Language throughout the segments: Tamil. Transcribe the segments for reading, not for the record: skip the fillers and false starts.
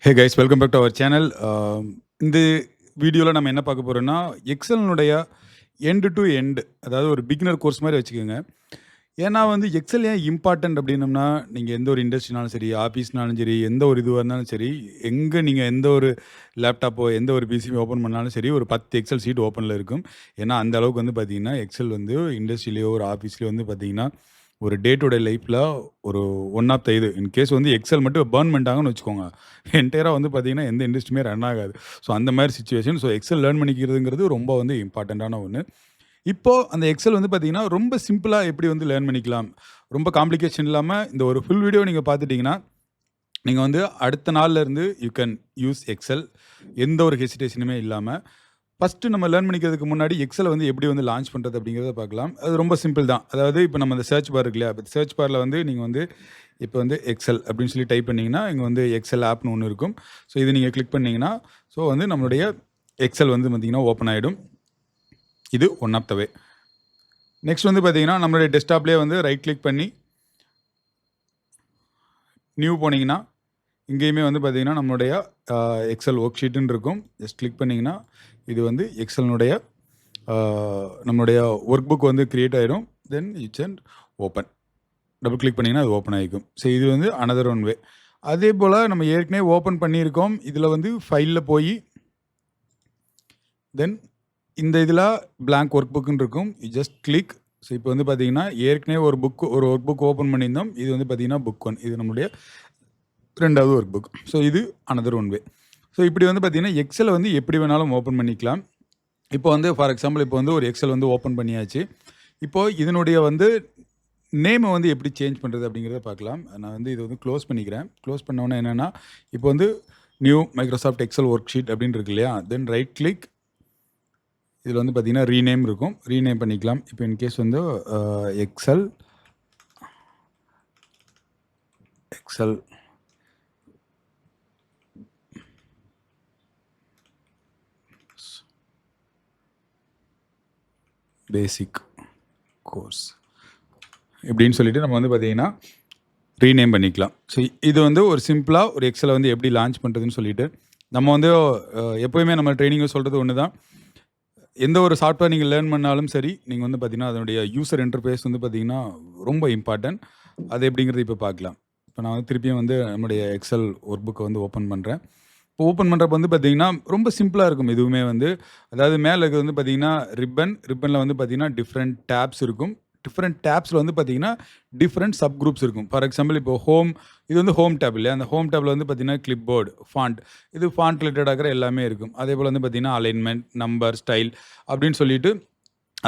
Hey guys, welcome back to our channel. இந்த வீடியோவில் நம்ம என்ன பார்க்க போகிறோம்னா, எக்ஸல்னுடைய எண்டு டு எண்டு, அதாவது ஒரு பிகினர் கோர்ஸ் மாதிரி வச்சுக்கோங்க. ஏன்னா வந்து எக்ஸல் ஏன் இம்பார்ட்டன்ட் அப்படின்னம்னா, நீங்கள் எந்த ஒரு இண்டஸ்ட்ரினாலும் சரி, ஆஃபீஸ்னாலும் சரி, எந்த ஒரு இதுவாக இருந்தாலும் சரி, எங்கே நீங்கள் எந்த ஒரு லேப்டாப்போ எந்த ஒரு பிசிபி ஓப்பன் பண்ணாலும் சரி, ஒரு 10 எக்ஸல் சீட் ஓப்பனில் இருக்கும். ஏன்னா அந்த அளவுக்கு வந்து பார்த்தீங்கன்னா, எக்ஸல் வந்து இண்டஸ்ட்ரியிலையோ ஒரு ஆஃபீஸ்லேயோ வந்து பார்த்தீங்கன்னா, ஒரு டே டு டே லைஃப்பில் ஒரு ஒன் ஆஃப் த இது இன்கேஸ் வந்து எக்ஸல் மட்டும் பர்ன் பண்ணிட்டாங்கன்னு வச்சுக்கோங்க, என்டையராக வந்து பார்த்தீங்கன்னா எந்த இண்டஸ்ட்ரியுமே ரன் ஆகாது. ஸோ அந்த மாதிரி சுச்சுவேஷன். ஸோ எக்ஸல் லேர்ன் பண்ணிக்கிறதுங்கிறது ரொம்ப வந்து இம்பார்ட்டண்ட்டான ஒன்று. இப்போது அந்த எக்ஸல் வந்து பார்த்தீங்கன்னா ரொம்ப சிம்பிளாக எப்படி வந்து லேர்ன் பண்ணிக்கலாம், ரொம்ப காம்ப்ளிகேஷன் இல்லாமல் இந்த ஒரு ஃபுல் வீடியோ நீங்கள் பார்த்துட்டிங்கன்னா, நீங்கள் வந்து அடுத்த நாள்லேருந்து யூ கேன் யூஸ் எக்ஸல் எந்த ஒரு ஹெசிடேஷனுமே இல்லாமல். ஃபஸ்ட்டு நம்ம லேர்ன் பண்ணிக்கிறதுக்கு முன்னாடி எக்ஸலை வந்து எப்படி வந்து லான்ச் பண்ணுறது அப்படிங்கிறத பார்க்கலாம். அது ரொம்ப சிம்பிள் தான். அதாவது இப்போ நம்ம அந்த சர்ச் பார் இருக்கு இல்லையா, இப்போ சர்ச் பாரில் வந்து நீங்கள் வந்து இப்போ வந்து எக்ஸல் அப்படின்னு சொல்லி டைப் பண்ணிங்கன்னா, இங்கே வந்து எக்ஸல் ஆப்னு ஒன்று இருக்கும். ஸோ இது நீங்கள் கிளிக் பண்ணிங்கன்னா, ஸோ வந்து நம்மளுடைய எக்ஸல் வந்து பார்த்திங்கன்னா ஓப்பன் ஆகிடும். இது one of the way. Next வந்து பார்த்திங்கன்னா, நம்மளுடைய டெஸ்க்டாப்லேயே வந்து ரைட் கிளிக் பண்ணி நியூ போனீங்கன்னா, இங்கேயுமே வந்து பார்த்திங்கன்னா நம்மளுடைய எக்ஸல் ஒர்க் ஷீட்டுன்னு இருக்கும். ஜஸ்ட் கிளிக் பண்ணிங்கன்னா இது வந்து எக்ஸல்னுடைய நம்மளுடைய ஒர்க் புக் வந்து க்ரியேட் ஆகிடும். தென் you can open. Double click பண்ணிங்கன்னா அது ஓப்பன் ஆகிக்கும். ஸோ இது வந்து அனதர் ஒன் வே. அதே போல் நம்ம ஏற்கனவே ஓப்பன் பண்ணியிருக்கோம். இதில் வந்து ஃபைலில் போய் தென் இந்த இதில் பிளாங்க் ஒர்க் புக்குன்னு இருக்கும். You just click. ஸோ இப்போ வந்து பார்த்திங்கன்னா ஏற்கனவே ஒரு ஒர்க் புக் ஓப்பன் பண்ணியிருந்தோம். இது வந்து பார்த்திங்கன்னா புக் 1. இது நம்மளுடைய 2வது ஒர்க் புக். ஸோ இது அனதர் ஒன் வே. ஸோ இப்படி வந்து பார்த்திங்கன்னா எக்ஸலை வந்து எப்படி வேணாலும் ஓப்பன் பண்ணிக்கலாம். இப்போ வந்து ஃபார் எக்ஸாம்பிள் இப்போ வந்து ஒரு எக்ஸல் வந்து ஓப்பன் பண்ணியாச்சு. இப்போது இதனுடைய வந்து நேமை வந்து எப்படி சேஞ்ச் பண்ணுறது அப்படிங்கிறத பார்க்கலாம். நான் வந்து இதை வந்து க்ளோஸ் பண்ணிக்கிறேன். க்ளோஸ் பண்ணோன்னே என்னென்னா, இப்போ வந்து new Microsoft Excel work sheet அப்படின்னு இருக்கு இல்லையா, தென் ரைட் கிளிக். இதில் வந்து பார்த்திங்கன்னா ரீநேம் இருக்கும். ரீநேம் பண்ணிக்கலாம். இப்போ இன்கேஸ் வந்து எக்ஸல் பேசிக் கோர்ஸ் இப்படின்னு சொல்லிட்டு நம்ம வந்து பார்த்திங்கன்னா ரீநேம் பண்ணிக்கலாம். ஸோ இது வந்து ஒரு சிம்பிளாக ஒரு எக்ஸலை வந்து எப்படி லான்ச் பண்ணுறதுன்னு சொல்லிட்டு நம்ம வந்து எப்போயுமே நம்ம ட்ரைனிங்கை சொல்கிறது ஒன்று தான். எந்த ஒரு சாஃப்ட்வேர் நீங்கள் லேர்ன் பண்ணாலும் சரி, நீங்கள் வந்து பார்த்திங்கன்னா அதனுடைய யூசர் இன்டர்ஃபேஸ் வந்து பார்த்திங்கன்னா ரொம்ப இம்பார்ட்டன்ட். அது எப்படிங்கிறது இப்போ பார்க்கலாம். இப்போ நான் வந்து திருப்பியும் வந்து நம்முடைய எக்ஸல் ஒர்க் புக்கை வந்து ஓப்பன் பண்ணுறேன். இப்போ ஓப்பன் பண்ணுறப்ப வந்து பார்த்திங்கன்னா ரொம்ப சிம்பிளாக இருக்கும். இதுவுமே வந்து அதாவது மேலே இருக்கிறது வந்து பார்த்திங்கன்னா ரிப்பனில் வந்து பார்த்திங்கன்னா டிஃப்ரெண்ட் டேப்ஸ் இருக்கும். டிஃப்ரெண்ட் டேப்ஸில் வந்து பார்த்திங்கன்னா டிஃப்ரெண்ட் சப் குரூப்ஸ் இருக்கும். ஃபார் எக்ஸாம்பிள் இப்போ இது வந்து ஹோம் டேப் இல்லையா, அந்த ஹோம் டேப்பில் வந்து பார்த்திங்கன்னா கிளிப் போர்டு, ஃபாண்ட், இது ஃபாண்ட் ரிலேட்டடாகிற எல்லாமே இருக்கும். அதே போல் வந்து பார்த்திங்கன்னா அலைன்மெண்ட், நம்பர், ஸ்டைல் அப்படின்னு சொல்லிட்டு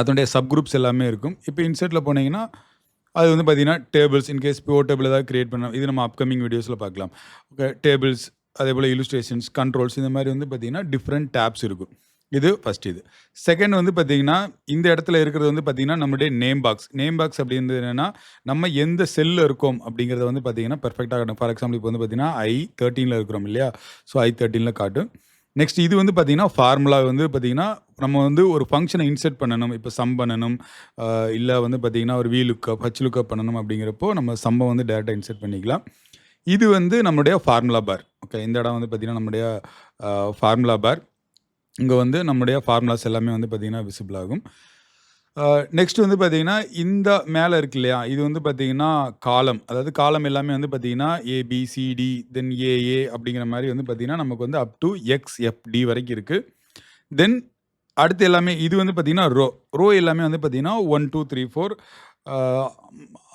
அதனுடைய சப் குரூப்ஸ் எல்லாமே இருக்கும். இப்போ இன்சர்ட்டில் போனீங்கன்னா அது வந்து பார்த்திங்கன்னா டேபிள்ஸ், இன்கேஸ் பிஓ டேபிள் ஏதாவது க்ரியேட் பண்ணோம், இது நம்ம அப்கமிங் வீடியோஸில் பார்க்கலாம். ஓகே, டேபிள்ஸ், அதே போல் இல்லுஸ்ட்ரேஷன்ஸ், கண்ட்ரோல்ஸ், இந்த மாதிரி வந்து பார்த்திங்கன்னா டிஃப்ரெண்ட் டேப்ஸ் இருக்கும். இது ஃபஸ்ட். இது செகண்ட் வந்து பார்த்திங்கன்னா இந்த இடத்துல இருக்கிறது வந்து பார்த்திங்கன்னா நம்மளுடைய நேம் பாக்ஸ் அப்படின்றது என்னென்னா, நம்ம எந்த செல்லில் இருக்கோம் அப்படிங்கிறத வந்து பார்த்திங்கன்னா பெர்ஃபெக்டாக காட்டும். ஃபார் எக்ஸாம்பிள் இப்போ வந்து பார்த்திங்கன்னா I13 இருக்கிறோம் இல்லையா, ஸோ I13 காட்டும். நெக்ஸ்ட் இது வந்து பார்த்திங்கன்னா ஃபார்முலா வந்து பார்த்திங்கன்னா நம்ம வந்து ஒரு ஃபங்க்ஷனை இன்சர்ட் பண்ணணும். இப்போ சம் பண்ணணும், இல்லை வந்து பார்த்திங்கன்னா ஒரு ஹச் லுக்கப் பண்ணணும். அப்படிங்கிறப்போ நம்ம சம்மை வந்து டேரெக்டாக இன்சர்ட் பண்ணிக்கலாம். இது வந்து நம்மளுடைய ஃபார்முலா பார். ஓகே, இந்த இடம் வந்து பார்த்திங்கன்னா நம்முடைய ஃபார்முலா பார். இங்கே வந்து நம்முடைய ஃபார்முலாஸ் எல்லாமே வந்து பார்த்திங்கன்னா விசிபிள் ஆகும். நெக்ஸ்ட் வந்து பார்த்திங்கன்னா இந்த மேலே இருக்கு இல்லையா, இது வந்து பார்த்திங்கன்னா காலம். அதாவது காலம் எல்லாமே வந்து பார்த்திங்கன்னா ABCD தென் AA அப்படிங்கிற மாதிரி வந்து பார்த்திங்கன்னா நமக்கு வந்து அப் டு XFD வரைக்கும் இருக்குது. தென் அடுத்து எல்லாமே இது வந்து பார்த்திங்கன்னா ரோ எல்லாமே வந்து பார்த்திங்கன்னா 1 2 3 4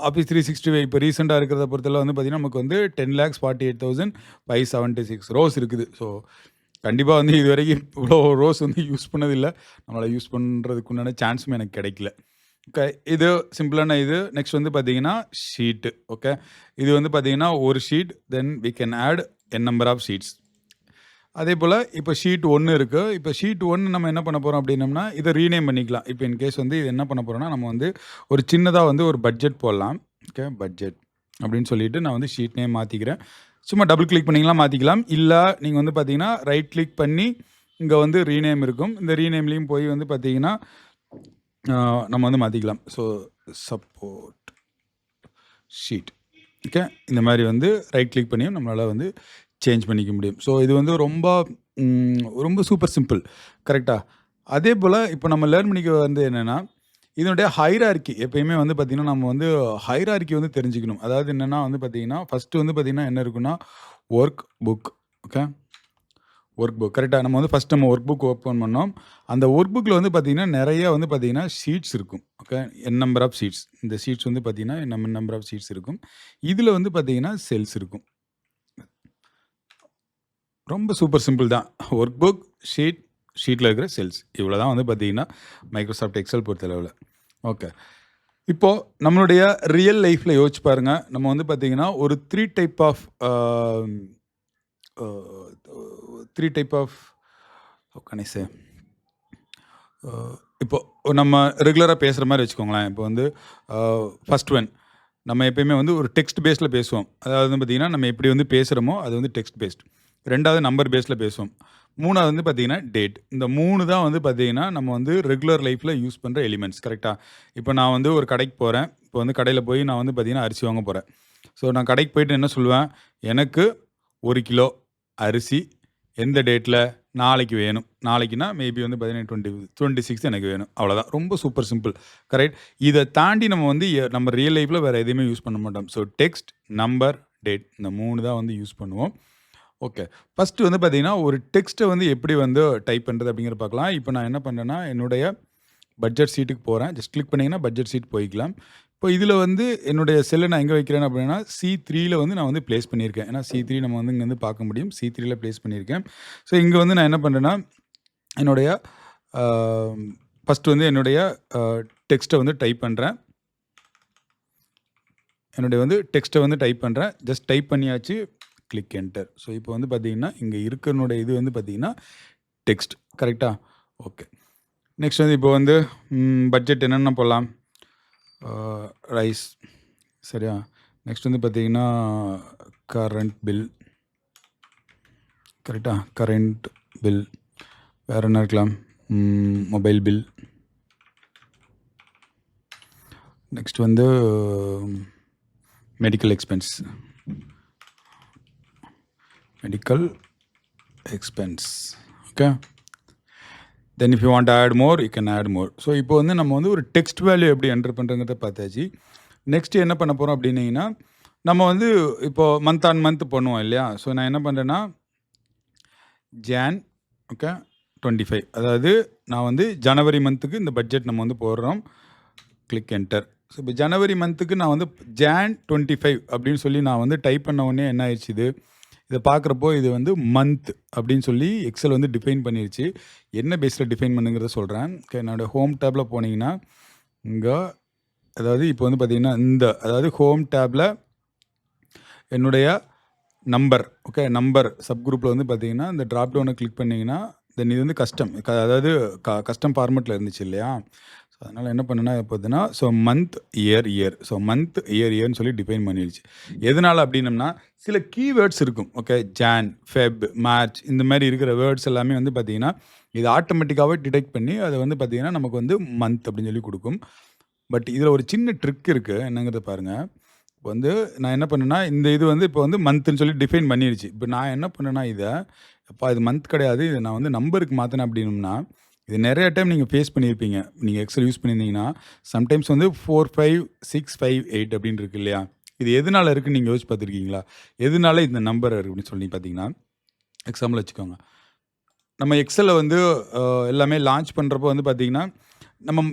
ஆஃபீஸ் 365 இப்போ ரீசெண்டாக இருக்கிறத பொறுத்தவரை வந்து பார்த்திங்கன்னா நமக்கு வந்து 10,48,576 ரோஸ் இருக்குது. ஸோ கண்டிப்பாக வந்து இது வரைக்கும் இவ்வளோ ரோஸ் வந்து யூஸ் பண்ணதில்லை. நம்மளால் யூஸ் பண்ணுறதுக்கு உண்டான சான்ஸும் எனக்கு கிடைக்கல. ஓகே, இது சிம்பிளான இது. நெக்ஸ்ட் வந்து பார்த்திங்கன்னா ஷீட்டு. ஓகே, இது வந்து பார்த்திங்கன்னா ஒரு sheet, then we can add n number of sheets. அதே போல் இப்போ ஷீட் 1 இருக்குது. இப்போ ஷீட் 1 நம்ம என்ன பண்ண போகிறோம் அப்படின்னம்னா இதை ரீநேம் பண்ணிக்கலாம். இப்போ இன்கேஸ் வந்து இது என்ன பண்ண போகிறோம்னா, நம்ம வந்து ஒரு சின்னதாக வந்து ஒரு பட்ஜெட் போடலாம். ஓகே, பட்ஜெட் அப்படின்னு சொல்லிட்டு நான் வந்து ஷீட் நேம் மாற்றிக்கிறேன். சும்மா டபுள் கிளிக் பண்ணிக்கலாம், மாற்றிக்கலாம். இல்லை நீங்கள் வந்து பார்த்தீங்கன்னா ரைட் கிளிக் பண்ணி இங்கே வந்து ரீநேம் இருக்கும். இந்த ரீநேம்லேயும் போய் வந்து பார்த்தீங்கன்னா நம்ம வந்து மாற்றிக்கலாம். So support sheet. ஓகே, இந்த மாதிரி வந்து ரைட் கிளிக் பண்ணியும் நம்மளால் வந்து சேஞ்ச் பண்ணிக்க முடியும். ஸோ இது வந்து ரொம்ப சூப்பர் சிம்பிள். கரெக்ட்டா? அதே போல இப்போ நம்ம லேர்ன் பண்ணிக்க வந்து என்னன்னா, இதனுடைய ஹைரார்கி எப்பயுமே வந்து பார்த்தீங்கன்னா, நம்ம வந்து ஹைரார்கி வந்து தெரிஞ்சுக்கணும். அதாவது என்னன்னா வந்து பார்த்தீங்கன்னா, ஃபர்ஸ்ட்டு வந்து பார்த்தீங்கன்னா என்ன இருக்குன்னா, work book. Okay. Work book கரெக்ட்டா? நம்ம வந்து ஃபர்ஸ்ட் நம்ம ஒர்க் புக் ஓப்பன் பண்ணோம். அந்த ஒர்க் புக்ல வந்து பார்த்தீங்கன்னா, நெறைய வந்து பார்த்தீங்கன்னா, ஷீட்ஸ் இருக்கும். Okay. N number of sheets. இந்த ஷீட்ஸ் வந்து பார்த்தீங்கன்னா, நம்பர் ஆஃப் ஷீட்ஸ் இருக்கும். இதுல வந்து பார்த்தீங்கன்னா, செல்ஸ் இருக்கும். ரொம்ப சூப்பர் சிம்பிள் தான். ஒர்க் புக், ஷீட்ல இருக்கிற செல்ஸ். இவ்வளோ தான் வந்து பார்த்தீங்கன்னா, மைக்ரோசாஃப்ட் எக்ஸல் பொறுத்தளவுல. ஓகே. இப்போ நம்மளுடைய ரியல் லைஃப்ல யோசிச்சு பாருங்க. நம்ம வந்து பார்த்தீங்கன்னா, ஒரு 3 type of a 3 type of how can I say? இப்போ நம்ம ரெகுலரா பேசுற மாரி வச்சுக்கோங்களேன். இப்போ வந்து ஃபர்ஸ்ட் ஒன் நம்ம எப்பயுமே வந்து ஒரு டெக்ஸ்ட் பேஸ்ல பேசுவோம். அதாவது வந்து பார்த்தீங்கன்னா, நம்ம எப்படி வந்து பேசுறோமோ, அது வந்து டெக்ஸ்ட் பேஸ்ட். 2வது நம்பர் பேஸ்ல பேசுவோம். 3வது வந்து பார்த்தீங்கன்னா, டேட். இந்த 3 தான் வந்து பார்த்தீங்கன்னா, நம்ம வந்து ரெகுலர் லைஃப்ல யூஸ் பண்ற எலிமெண்ட்ஸ். கரெக்ட்டா? இப்போ நான் வந்து ஒரு கடைக்கு போறேன். இப்போ வந்து கடையில போய் நான் வந்து பார்த்தீங்கன்னா, அரிசி வாங்க போறேன். ஸோ நான் கடைக்கு போயிட்டு என்ன சொல்லுவேன்? எனக்கு 1 கிலோ அரிசி எந்த டேட்ல? நாளைக்கு வேணும். நாளைக்குன்னா மேபி வந்து பார்த்தீங்கன்னா 26 எனக்கு வேணும். அவ்வளோதான். ரொம்ப சூப்பர் சிம்பிள். கரெக்ட்? இத தாண்டி நம்ம வந்து நம்ம ரியல் லைஃப்ல வேற எதையுமே யூஸ் பண்ண மாட்டோம். ஸோ டெக்ஸ்ட், நம்பர், டேட் இந்த 3 தான் வந்து யூஸ் பண்ணுவோம். ஓகே. ஃபர்ஸ்ட் வந்து பார்த்தீங்கன்னா, ஒரு டெக்ஸ்ட்ட வந்து எப்படி வந்து டைப் பண்றது அப்படிங்கிறத பார்க்கலாம். இப்போ நான் என்ன பண்றேன்னா, என்னுடைய பட்ஜெட் ஷீட்டுக்கு போறேன். ஜஸ்ட் கிளிக் பண்ணீங்கன்னா பட்ஜெட் ஷீட் போய்க்கலாம். இப்போ இதில வந்து என்னுடைய செல்ல நான் எங்க வைக்கிறேன் அப்படின்னா, C3ல வந்து நான் வந்து பிளேஸ் பண்ணியிருக்கேன். ஏன்னா C3 நம்ம வந்து இங்க வந்து பார்க்க முடியும். C3ல பிளேஸ் பண்ணியிருக்கேன். ஸோ இங்க வந்து நான் என்ன பண்றேன்னா, என்னுடைய அ ஃபர்ஸ்ட் வந்து என்னுடைய டெக்ஸ்ட்ட வந்து டைப் பண்றேன். ஜஸ்ட் டைப் பண்ணியாச்சு. Click enter. ஸோ இப்போ வந்து பார்த்தீங்கன்னா, இங்க இருக்கனுடைய இது வந்து பார்த்தீங்கன்னா, டெக்ஸ்ட். கரெக்ட்டா? ஓகே. நெக்ஸ்ட் வந்து இப்போ வந்து பட்ஜெட் என்னென்ன போடலாம்? ரைஸ். சரியா? நெக்ஸ்ட் வந்து பார்த்தீங்கன்னா, கரண்ட் பில். கரெக்ட்டா? Current bill. வேற என்ன இருக்கலாம்? Mobile bill. நெக்ஸ்ட் வந்து medical expense. Okay. Then if you want to add more, you can add more. So இப்போ வந்து நம்ம வந்து ஒரு டெக்ஸ்ட் வேல்யூ எப்படி என்டர் பண்ணுறங்கிறத பார்த்தாச்சு. நெக்ஸ்ட் என்ன பண்ண போகிறோம் அப்படின்னீங்கன்னா, நம்ம வந்து இப்போ மந்த் ஆன் மந்த் பண்ணுவோம் இல்லையா? ஸோ நான் என்ன பண்ணுறேன்னா, ஜான் ஓகே 25 அதாவது நான் வந்து ஜனவரி மந்த்துக்கு இந்த பட்ஜெட் நம்ம வந்து போடுறோம். Click enter. ஸோ இப்போ ஜனவரி மந்த்துக்கு நான் வந்து ஜான் 25 அப்படின்னு சொல்லி நான் வந்து டைப் பண்ண உடனே என்ன ஆயிடுச்சு இது? இதை பார்க்குறப்போ இது வந்து மந்த் அப்படின்னு சொல்லி எக்ஸல் வந்து டிஃபைன் பண்ணிருச்சு. என்ன பேஸில் டிஃபைன் பண்ணுங்கிறத சொல்கிறேன். என்னோட ஹோம் டேப்பில் போனீங்கன்னா, இங்கே அதாவது இப்போ வந்து பார்த்தீங்கன்னா அதாவது ஹோம் டேப்பில் என்னுடைய நம்பர் ஓகே நம்பர் சப் குரூப்பில் வந்து பார்த்தீங்கன்னா, இந்த ட்ராப் டவுனை கிளிக் பண்ணிங்கன்னா, தென் இது வந்து அதாவது கஸ்டம் ஃபார்மெட்டில் இருந்துச்சு இல்லையா? ஸோ அதனால் என்ன பண்ணுன்னா பார்த்தீங்கன்னா, so month year so month இயர்னு சொல்லி டிஃபைன் பண்ணிடுச்சு. எதனால் அப்படின்னம்னா, சில கீவேர்ட்ஸ் இருக்கும். ஓகே ஜான், ஃபெப், மார்ச் இந்த மாதிரி இருக்கிற வேர்ட்ஸ் எல்லாமே வந்து பார்த்தீங்கன்னா, இது ஆட்டோமேட்டிக்காகவே டிடெக்ட் பண்ணி அதை வந்து பார்த்தீங்கன்னா, நமக்கு வந்து மந்த் அப்படின்னு சொல்லி கொடுக்கும். பட் இதில் ஒரு சின்ன ட்ரிக் இருக்குது. என்னங்கிறத பாருங்கள். இப்போ வந்து நான் என்ன பண்ணேன்னா, இந்த இது வந்து இப்போ வந்து மந்த்ன்னு சொல்லி டிஃபைன் பண்ணிடுச்சு. இப்போ நான் என்ன பண்ணேன்னா இதை, அப்பா இது மந்த் கிடையாது, இதை நான் வந்து நம்பருக்கு மாற்றினேன் அப்படின்னம்னா, இது நிறைய டைம் நீங்கள் ஃபேஸ் பண்ணியிருப்பீங்க. நீங்கள் எக்ஸல் யூஸ் பண்ணியிருந்தீங்கன்னா, சம்டைம்ஸ் வந்து 4, 5, 6, 5, 8 அப்படின்னு இருக்கு இல்லையா? இது எதனால இருக்குன்னு நீங்கள் யோசிச்சு பார்த்துருக்கீங்களா? எதனால இந்த நம்பர் இருக்குது அப்படின்னு சொல்லி பார்த்தீங்கன்னா, எக்ஸாம்பிள் வச்சுக்கோங்க. நம்ம எக்ஸலில் வந்து எல்லாமே லான்ச் பண்ணுறப்போ வந்து பார்த்தீங்கன்னா, நம்ம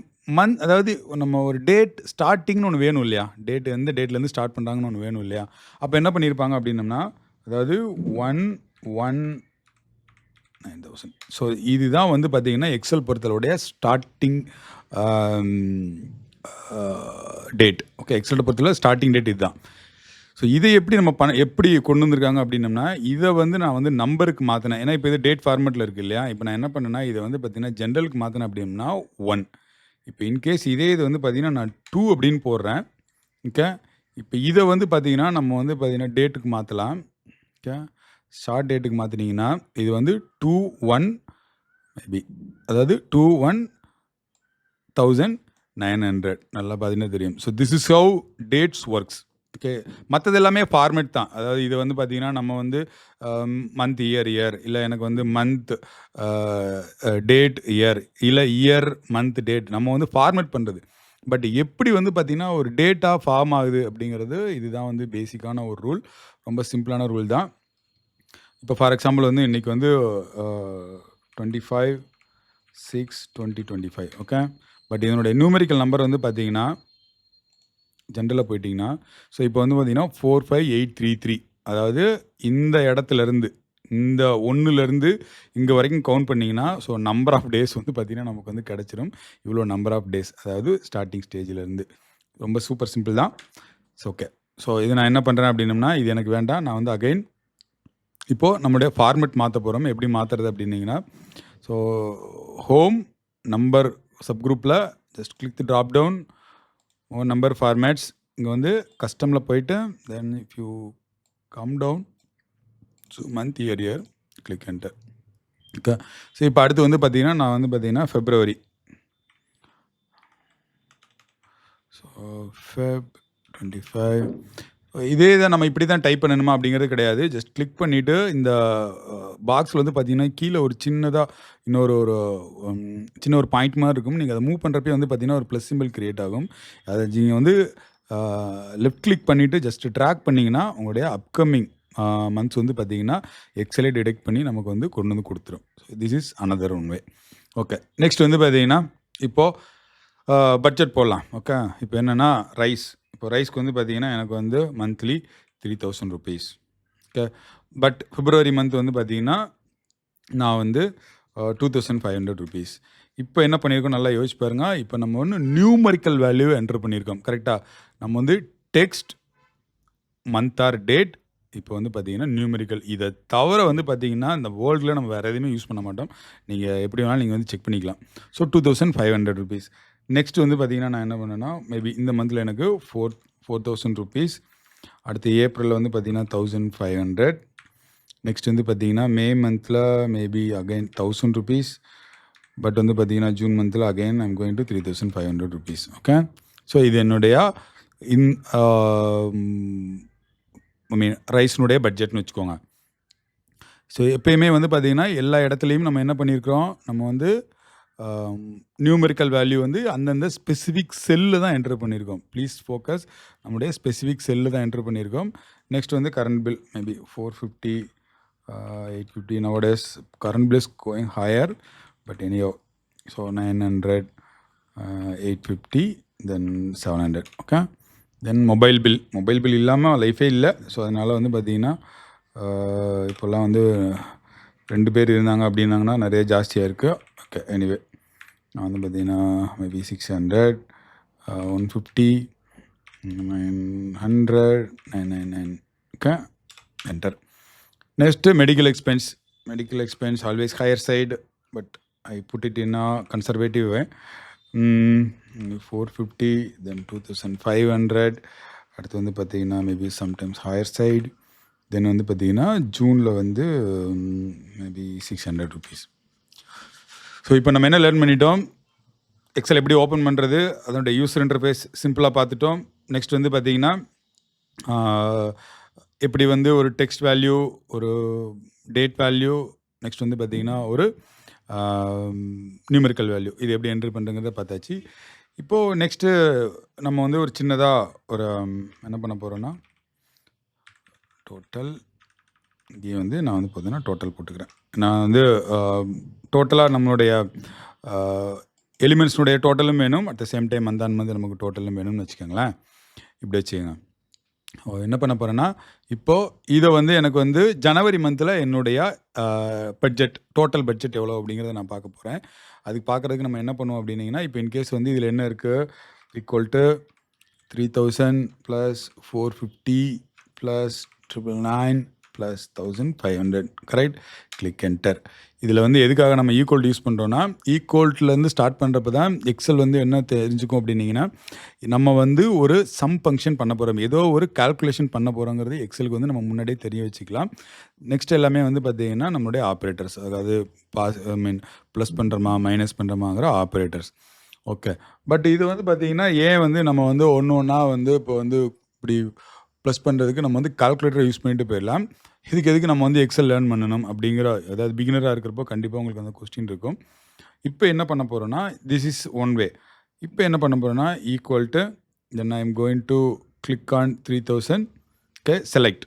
அதாவது நம்ம ஒரு டேட் ஸ்டார்டிங்னு ஒன்று வேணும் இல்லையா? டேட் எந்த டேட்லேருந்து ஸ்டார்ட் பண்ணுறாங்கன்னு ஒன்று வேணும் இல்லையா? அப்போ என்ன பண்ணியிருப்பாங்க அப்படின்னம்னா, அதாவது 1/1/9000. ஸோ இதுதான் வந்து பார்த்தீங்கன்னா, எக்ஸல் பொறுத்தளவுடைய ஸ்டார்டிங் டேட். ஓகே எக்ஸலை பொறுத்தளவு ஸ்டார்டிங் டேட் இதுதான். ஸோ இதை எப்படி நம்ம எப்படி கொண்டு வந்திருக்காங்க அப்படின்னம்னா, இதை வந்து நான் வந்து நம்பருக்கு மாற்றினேன். ஏன்னா இப்போ இது டேட் ஃபார்மேட்டில் இருக்குது இல்லையா? இப்போ நான் என்ன பண்ணேன்னா, இதை வந்து பார்த்தீங்கன்னா ஜென்ரலுக்கு மாற்றினேன் அப்படின்னா 1. இப்போ இன்கேஸ் இது வந்து பார்த்தீங்கன்னா நான் 2 அப்படின்னு போடுறேன். ஓகே இப்போ இதை வந்து பார்த்தீங்கன்னா நம்ம வந்து பார்த்தீங்கன்னா டேட்டுக்கு மாற்றலாம். ஓகே ஷார்ட் டேட்டுக்கு மாற்றினீங்கன்னா இது வந்து 2/1 மேபி அதாவது 2/1900 நல்லா பார்த்தீங்கன்னா தெரியும். So this is how dates works. Okay. மற்றது எல்லாமே ஃபார்மேட் தான். அதாவது இது வந்து பார்த்தீங்கன்னா நம்ம வந்து மந்த் இயர் இல்லை எனக்கு வந்து மந்த் டேட் இயர் இல்லை இயர் மந்த் டேட் நம்ம வந்து ஃபார்மேட் பண்ணுறது. பட் எப்படி வந்து பார்த்தீங்கன்னா ஒரு டேட்டாக ஃபார்ம் ஆகுது அப்படிங்கிறது இதுதான் வந்து பேசிக்கான ஒரு ரூல். ரொம்ப சிம்பிளான ரூல் தான். இப்போ ஃபார் எக்ஸாம்பிள் வந்து இன்றைக்கி வந்து 25/6/2025 ஓகே. பட் இதனுடைய நியூமெரிக்கல் நம்பர் வந்து பார்த்தீங்கன்னா ஜென்ரலாக போயிட்டிங்கன்னா ஸோ இப்போ வந்து பார்த்தீங்கன்னா 45833 அதாவது இந்த இடத்துலேருந்து இந்த ஒன்றுலேருந்து இங்கே வரைக்கும் கவுண்ட் பண்ணிங்கன்னா ஸோ நம்பர் ஆஃப் டேஸ் வந்து பார்த்திங்கன்னா நமக்கு வந்து கிடச்சிரும். இவ்வளோ நம்பர் ஆஃப் டேஸ் அதாவது ஸ்டார்டிங் ஸ்டேஜிலேருந்து. ரொம்ப சூப்பர் சிம்பிள் தான். So okay. ஸோ இது நான் என்ன பண்ணுறேன் அப்படின்னம்னா இது எனக்கு வேண்டாம். நான் வந்து அகைன் இப்போது நம்முடைய ஃபார்மெட் மாற்ற போகிறோம். எப்படி மாற்றுறது அப்படின்னிங்கன்னா ஸோ ஹோம் நம்பர் சப்குரூப்பில் just click the drop down number formats இங்கே வந்து கஸ்டமில் போயிட்டு then if you come down so month year click enter. Okay. So இப்போ அடுத்து வந்து பார்த்தீங்கன்னா நான் வந்து பார்த்தீங்கன்னா ஃபெப்ரவரி ஸோ ஃபெப் 25 இதே தான் நம்ம இப்படி தான் டைப் பண்ணணுமா அப்படிங்கிறது கிடையாது. ஜஸ்ட் கிளிக் பண்ணிவிட்டு இந்த பாக்ஸில் வந்து பார்த்தீங்கன்னா கீழே ஒரு சின்னதாக இன்னொரு சின்ன ஒரு பாயிண்ட் மாதிரி இருக்கும். நீங்கள் அதை மூவ் பண்ணுறப்பே வந்து பார்த்தீங்கன்னா ஒரு ப்ளஸ் சிம்பிள் க்ரியேட் ஆகும். அதை நீங்கள் வந்து லெஃப்ட் கிளிக் பண்ணிவிட்டு ஜஸ்ட் ட்ராக் பண்ணிங்கன்னா உங்களுடைய அப்கமிங் மந்த்ஸ் வந்து பார்த்தீங்கன்னா எக்ஸலே டிடெக்ட் பண்ணி நமக்கு வந்து கொண்டு வந்து கொடுத்துரும். So this is another one way. Okay. Next வந்து பார்த்தீங்கன்னா இப்போது பட்ஜெட் போடலாம். ஓகே. இப்போ என்னென்னா ரைஸ். இப்போ ரைஸ்க்கு வந்து பார்த்தீங்கன்னா எனக்கு வந்து monthly 3000 rupees. Okay. But February month வந்து பார்த்தீங்கன்னா நான் வந்து 2500 rupees. இப்போ என்ன பண்ணியிருக்கோம் நல்லா யோசிச்சு பாருங்க. இப்போ நம்ம ஒன்று நியூமரிக்கல் வேல்யூ என்டர் பண்ணியிருக்கோம். கரெக்டாக நம்ம வந்து டெக்ஸ்ட் மந்த் ஆர் டேட் இப்போ வந்து பார்த்தீங்கன்னா நியூமெரிக்கல் இதை தவிர வந்து பார்த்தீங்கன்னா இந்த வேர்ல்டில் நம்ம வேறு எதுவுமே யூஸ் பண்ண மாட்டோம். நீங்கள் எப்படி வேணாலும் நீங்கள் வந்து செக் பண்ணிக்கலாம். So 2500 rupees. நெக்ஸ்ட் வந்து பார்த்தீங்கன்னா நான் என்ன பண்ணேன்னா மேபி இந்த மந்தில் எனக்கு 4000 rupees. அடுத்து ஏப்ரலில் வந்து பார்த்தீங்கன்னா 1500. நெக்ஸ்ட் வந்து பார்த்தீங்கன்னா மே மந்தில் மேபி அகைன் 1000 rupees. பட் வந்து பார்த்தீங்கன்னா ஜூன் மந்தில் again I'm going to 3500 rupees. Okay. So இது என்னுடைய ரைஸ்னுடைய பட்ஜெட்னு வச்சுக்கோங்க. ஸோ எப்பயுமே வந்து பார்த்திங்கன்னா எல்லா இடத்துலையும் நம்ம என்ன பண்ணியிருக்கிறோம் நம்ம வந்து நியூமெரிக்கல் வேல்யூ வந்து அந்தந்த ஸ்பெசிஃபிக் செல்லில் தான் என்டர் பண்ணியிருக்கோம். Please focus. நம்முடைய ஸ்பெசிஃபிக் செல்லில் தான் என்டர் பண்ணியிருக்கோம். நெக்ஸ்ட் வந்து current bill maybe 450 850 nowadays current bill is going higher but anyhow so 900 850 then 700. Okay. Then mobile bill இல்லாமல் லைஃபே இல்லை. ஸோ அதனால் வந்து பார்த்திங்கன்னா இப்போல்லாம் வந்து 2 பேர் இருந்தாங்க அப்படின்னாங்கன்னா நிறைய ஜாஸ்தியாக இருக்குது. ஓகே. எனிவே நான் வந்து பார்த்திங்கன்னா maybe 600 150 900 999. Okay. Enter. Next medical expense always higher side but I put it in a conservative way. 450 then 2500. அடுத்து வந்து பார்த்திங்கன்னா maybe sometimes higher side. Then வந்து பார்த்திங்கன்னா ஜூனில் வந்து மேபி 600 rupees. ஸோ இப்போ நம்ம என்ன லேர்ன் பண்ணிட்டோம், எக்ஸல் எப்படி ஓப்பன் பண்ணுறது, அதனுடைய யூசர் இன்டர்ஃபேஸ் சிம்பிளாக பார்த்துட்டோம். நெக்ஸ்ட் வந்து பார்த்திங்கன்னா எப்படி வந்து ஒரு டெக்ஸ்ட் வேல்யூ ஒரு டேட் வேல்யூ நெக்ஸ்ட் வந்து பார்த்திங்கன்னா ஒரு நியூமெரிக்கல் வேல்யூ இது எப்படி என்ட்ரு பண்ணுறங்கிறத பார்த்தாச்சு. இப்போது நெக்ஸ்ட்டு நம்ம வந்து ஒரு சின்னதாக ஒரு என்ன பண்ண போகிறோன்னா டோட்டல் இங்கே வந்து நான் வந்து பார்த்தீங்கன்னா டோட்டல் போட்டுக்கிறேன். நான் வந்து டோட்டலாக நம்மளுடைய எலிமெண்ட்ஸ்னுடைய டோட்டலும் வேணும், at the same time month நமக்கு டோட்டலும் வேணும்னு வச்சுக்கோங்களேன். இப்படி வச்சுக்கோங்க. என்ன பண்ண போகிறேன்னா இப்போது இதை வந்து எனக்கு வந்து ஜனவரி மந்தில் என்னுடைய டோட்டல் பட்ஜெட் எவ்வளோ அப்படிங்கிறத நான் பார்க்க போகிறேன். அதுக்கு பார்க்குறதுக்கு நம்ம என்ன பண்ணுவோம் அப்படின்னீங்கன்னா இப்போ இன்கேஸ் வந்து இதில் என்ன இருக்குது equal to 3000 + 450 + 999 + 1500. Correct. Click enter. இதில் வந்து எதுக்காக நம்ம ஈக்குவல் யூஸ் பண்ணுறோன்னா ஈக்குவல்லேருந்து ஸ்டார்ட் பண்ணுறப்ப தான் எக்ஸல் வந்து என்ன தெரிஞ்சுக்கும் அப்படின்னீங்கன்னா நம்ம வந்து ஒரு சம் ஃபங்க்ஷன் பண்ண போகிறோம், ஏதோ ஒரு கால்குலேஷன் பண்ண போகிறோங்கிறது எக்ஸலுக்கு வந்து நம்ம முன்னாடியே தெரிய வச்சுக்கலாம். நெக்ஸ்ட் எல்லாமே வந்து பார்த்திங்கன்னா நம்மளுடைய ஆப்ரேட்டர்ஸ், அதாவது ப்ளஸ் பண்ணுறோமா மைனஸ் பண்ணுறோமாங்கிற ஆப்ரேட்டர்ஸ். ஓகே. பட் இது வந்து பார்த்திங்கன்னா ஏன் வந்து நம்ம வந்து ஒன்று ஒன்றா வந்து இப்போ வந்து இப்படி ப்ளஸ் பண்ணுறதுக்கு நம்ம வந்து கால்குலேட்டரை யூஸ் பண்ணிட்டு போயிடலாம். இதுக்கு எதுக்கு நம்ம வந்து எக்ஸல் லேர்ன் பண்ணணும் அப்படிங்கிற, அதாவது பிகினராக இருக்கிறப்போ கண்டிப்பாக உங்களுக்கு அந்த கொஸ்டின் இருக்கும். இப்போ என்ன பண்ண போகிறோன்னா, திஸ் இஸ் ஒன் வே. இப்போ என்ன பண்ண போகிறோன்னா, equal to then I am going to click on 3000. Okay, select.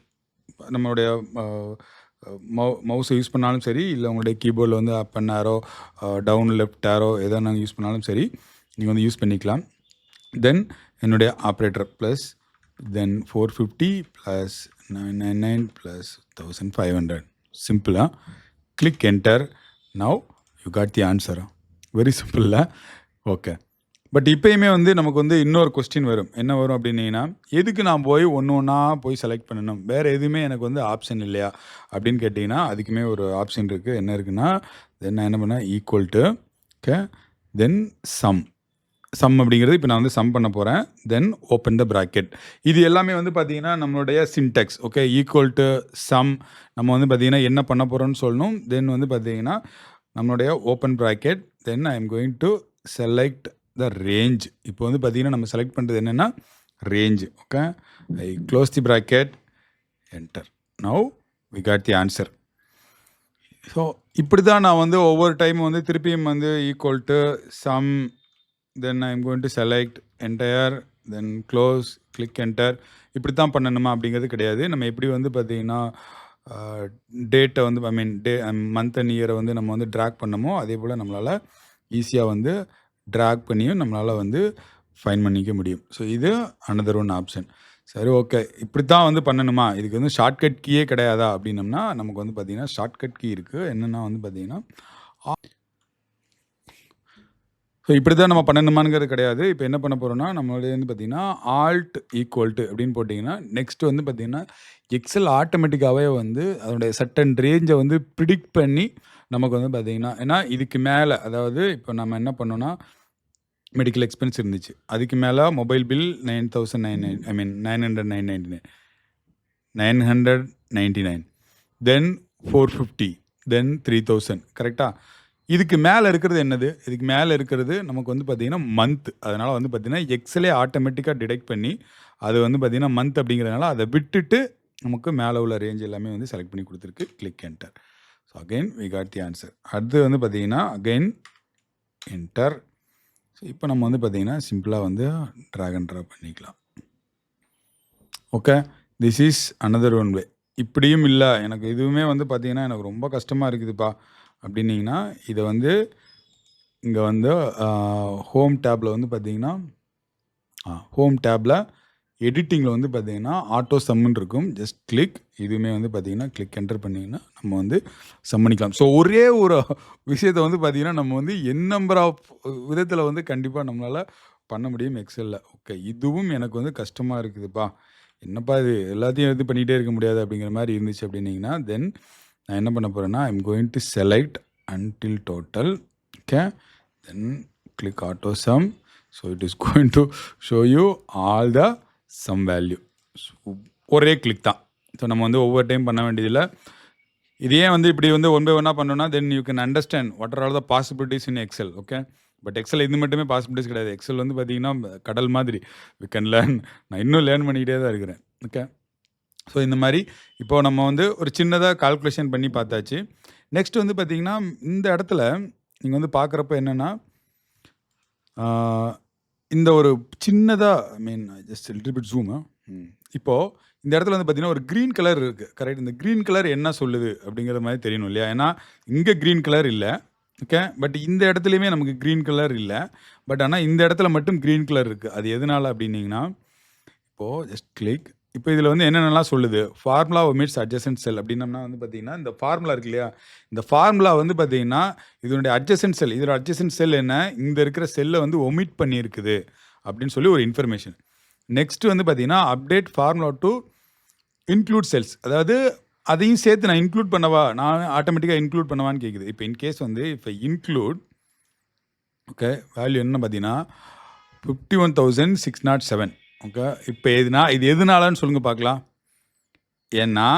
நம்மளுடைய மவுஸை யூஸ் பண்ணாலும் சரி, இல்லை உங்களுடைய கீபோர்டில் வந்து up and arrow, down left arrow எதை நாங்கள் யூஸ் பண்ணாலும் சரி, நீங்கள் வந்து யூஸ் பண்ணிக்கலாம். தென் என்னுடைய operator plus then 450 plus 999 plus 1500. சிம்பிளாக click enter. Now you got the answer. Very சிம்பிளில். ஓகே, பட் இப்போயுமே வந்து நமக்கு வந்து இன்னொரு கொஸ்டின் வரும். என்ன வரும் அப்படின்னீங்கன்னா, எதுக்கு நான் போய் ஒன்று ஒன்றா போய் செலக்ட் பண்ணணும், வேறு எதுவுமே எனக்கு வந்து ஆப்ஷன் இல்லையா அப்படின்னு கேட்டிங்கன்னா, அதுக்குமே ஒரு ஆப்ஷன் இருக்குது. என்ன இருக்குன்னா, தென் நான் என்ன பண்ணேன், equal to, okay, then sum அப்படிங்கிறது இப்போ நான் வந்து சம் பண்ண போகிறேன். Then open the bracket. இது எல்லாமே வந்து பார்த்தீங்கன்னா நம்மளுடைய syntax. Okay, equal to sum நம்ம வந்து பார்த்தீங்கன்னா என்ன பண்ண போகிறோம்னு சொல்லணும். தென் வந்து பார்த்தீங்கன்னா நம்மளுடைய open bracket. Then I am going to select the range. இப்போ வந்து பார்த்தீங்கன்னா நம்ம செலக்ட் பண்ணுறது என்னென்னா range. Okay, I close the bracket, enter. Now we got the answer. So இப்படி தான் நான் வந்து ஒவ்வொரு டைமும் வந்து திருப்பியும் வந்து equal to sum, then I am going to select entire, then close, click enter. இப்படி தான் பண்ணணுமா அப்படிங்கிறது கிடையாது. நம்ம எப்படி வந்து பார்த்தீங்கன்னா டேட்டை வந்து மந்த் அண்ட் இயரை வந்து நம்ம வந்து ட்ராக் பண்ணமோ அதே போல் நம்மளால் ஈஸியாக வந்து ட்ராக் பண்ணியும் நம்மளால் வந்து ஃபைன் பண்ணிக்க முடியும். ஸோ இது அனதர் ஒன் ஆப்ஷன். சரி, ஓகே, இப்படி தான் வந்து பண்ணணுமா, இதுக்கு வந்து ஷார்ட்கட் கீயே கிடையாதா அப்படின்னம்னா, நமக்கு வந்து பார்த்திங்கன்னா ஷார்ட்கட் கீ இருக்குது. என்னென்னா வந்து பார்த்திங்கன்னா, ஸோ இப்படி தான் நம்ம பண்ணணுமாங்கிறது கிடையாது. இப்போ என்ன பண்ண போகிறோம்னா, நம்மளுடைய வந்து பார்த்திங்கன்னா ஆல்ட் ஈக்குவல் டு அப்படின்னு போட்டிங்கன்னா, நெக்ஸ்ட் வந்து பார்த்திங்கன்னா எக்ஸல் ஆட்டோமேட்டிக்காகவே வந்து அதனுடைய சர்டன் ரேஞ்சை வந்து ப்ரிடிக்ட் பண்ணி நமக்கு வந்து பார்த்திங்கன்னா, ஏன்னா இதுக்கு மேலே, அதாவது இப்போ நம்ம என்ன பண்ணோன்னா, மெடிக்கல் எக்ஸ்பென்ஸ் இருந்துச்சு, அதுக்கு மேலே மொபைல் பில் 999, தென் 450, தென் 3000. கரெக்டாக? இதுக்கு மேலே இருக்கிறது என்னது, இதுக்கு மேலே இருக்கிறது நமக்கு வந்து பார்த்திங்கன்னா மந்த். அதனால் வந்து பார்த்திங்கன்னா எக்ஸலே ஆட்டோமேட்டிக்காக டிடெக்ட் பண்ணி அது வந்து பார்த்திங்கன்னா மந்த் அப்படிங்கிறதுனால அதை விட்டுட்டு நமக்கு மேலே உள்ள ரேஞ்ச் எல்லாமே வந்து செலக்ட் பண்ணி கொடுத்துருக்கு. Click enter. So again we got the answer. அடுத்து வந்து பார்த்திங்கன்னா அகெயின் என்டர். ஸோ இப்போ நம்ம வந்து பார்த்திங்கன்னா சிம்பிளாக வந்து ட்ராக் அண்ட் ட்ராப் பண்ணிக்கலாம். Okay, this is another one way. இப்படியும் இல்லை, எனக்கு இதுவுமே வந்து பார்த்திங்கன்னா எனக்கு ரொம்ப கஷ்டமாக இருக்குதுப்பா அப்படின்னிங்கன்னா, இதை வந்து இங்கே வந்து ஹோம் டேப்பில் வந்து பார்த்திங்கன்னா ஹோம் டேப்பில் எடிட்டிங்கில் வந்து பார்த்திங்கன்னா ஆட்டோ சம்முன்னு இருக்கும். ஜஸ்ட் கிளிக், இதுவுமே வந்து பார்த்திங்கன்னா கிளிக் என்டர் பண்ணிங்கன்னா நம்ம வந்து சம் பண்ணிக்கலாம். ஸோ ஒரே ஒரு விஷயத்தை வந்து பார்த்திங்கன்னா நம்ம வந்து நம்பர் ஆஃப் விதத்தில் வந்து கண்டிப்பாக நம்மளால் பண்ண முடியும் எக்ஸலில். ஓகே, இதுவும் எனக்கு வந்து கஷ்டமாக இருக்குதுப்பா, என்னப்பா இது எல்லாத்தையும் இது பண்ணிகிட்டே இருக்க முடியாது அப்படிங்கிற மாதிரி இருந்துச்சு அப்படின்னிங்கன்னா, தென் நான் என்ன பண்ண போகிறேன்னா, I am going to select until total. Okay, then click auto sum. So it is going to show you all the sum value. So ஒரே கிளிக் தான். ஸோ நம்ம வந்து ஒவ்வொரு டைம் பண்ண வேண்டியதில்லை. இதே வந்து இப்படி வந்து ஒன் பை ஒன்னாக பண்ணோன்னா then you can understand what are all the possibilities in excel. Okay, but excel இது மட்டுமே பாசிபிலிட்டிஸ் கிடையாது. எக்ஸல் வந்து பார்த்திங்கன்னா கடல் மாதிரி. We can learn. நான் இன்னும் லேர்ன் பண்ணிக்கிட்டே தான் இருக்கிறேன். ஓகே, ஸோ இந்த மாதிரி இப்போது நம்ம வந்து ஒரு சின்னதாக கால்குலேஷன் பண்ணி பார்த்தாச்சு. நெக்ஸ்ட் வந்து பார்த்திங்கன்னா இந்த இடத்துல நீங்கள் வந்து பார்க்குறப்ப என்னென்னா, இந்த ஒரு சின்னதாக ஜஸ்ட் லிட்டில் பிட் ஜூம். இப்போது இந்த இடத்துல வந்து பார்த்திங்கன்னா ஒரு க்ரீன் கலர் இருக்குது. கரெக்ட், இந்த க்ரீன் கலர் என்ன சொல்லுது அப்படிங்கிற மாதிரி தெரியணும் இல்லையா? ஏன்னா இங்கே க்ரீன் கலர் இல்லை. ஓகே, பட் இந்த இடத்துலையுமே நமக்கு க்ரீன் கலர் இல்லை. பட் ஆனால் இந்த இடத்துல மட்டும் க்ரீன் கலர் இருக்குது. அது எதனால் அப்படின்னிங்கன்னா, இப்போது ஜஸ்ட் கிளிக். இப்போ இதில் வந்து என்னென்னலாம் சொல்லுது, ஃபார்முலா ஒமிட்ஸ் அட்ஜசன்ட் செல் அப்படின்னம்னா வந்து பார்த்திங்கன்னா இந்த ஃபார்முலா இருக்கு இல்லையா, இந்த ஃபார்முலா வந்து பார்த்திங்கன்னா இதனுடைய அட்ஜசன்ட் செல், இதோட அட்ஜசன்ட் செல் என்ன, இங்கே இருக்கிற செல்லை வந்து ஒமிட் பண்ணியிருக்குது அப்படின்னு சொல்லி ஒரு இன்ஃபர்மேஷன். நெக்ஸ்ட் வந்து பார்த்திங்கன்னா update formula to include cells, அதாவது அதையும் சேர்த்து நான் இன்க்ளூட் பண்ணவா, நான் ஆட்டோமேட்டிக்காக இன்க்ளூட் பண்ணவான்னு கேட்குது. இப்போ இன்கேஸ் வந்து இப்போ இன்க்ளூட், ஓகே, வேல்யூ என்ன பார்த்தீங்கன்னா 51,607. ஓகே, இப்போ இது எதுனாலன்னு சொல்லுங்கள் பார்க்கலாம். ஏன்னா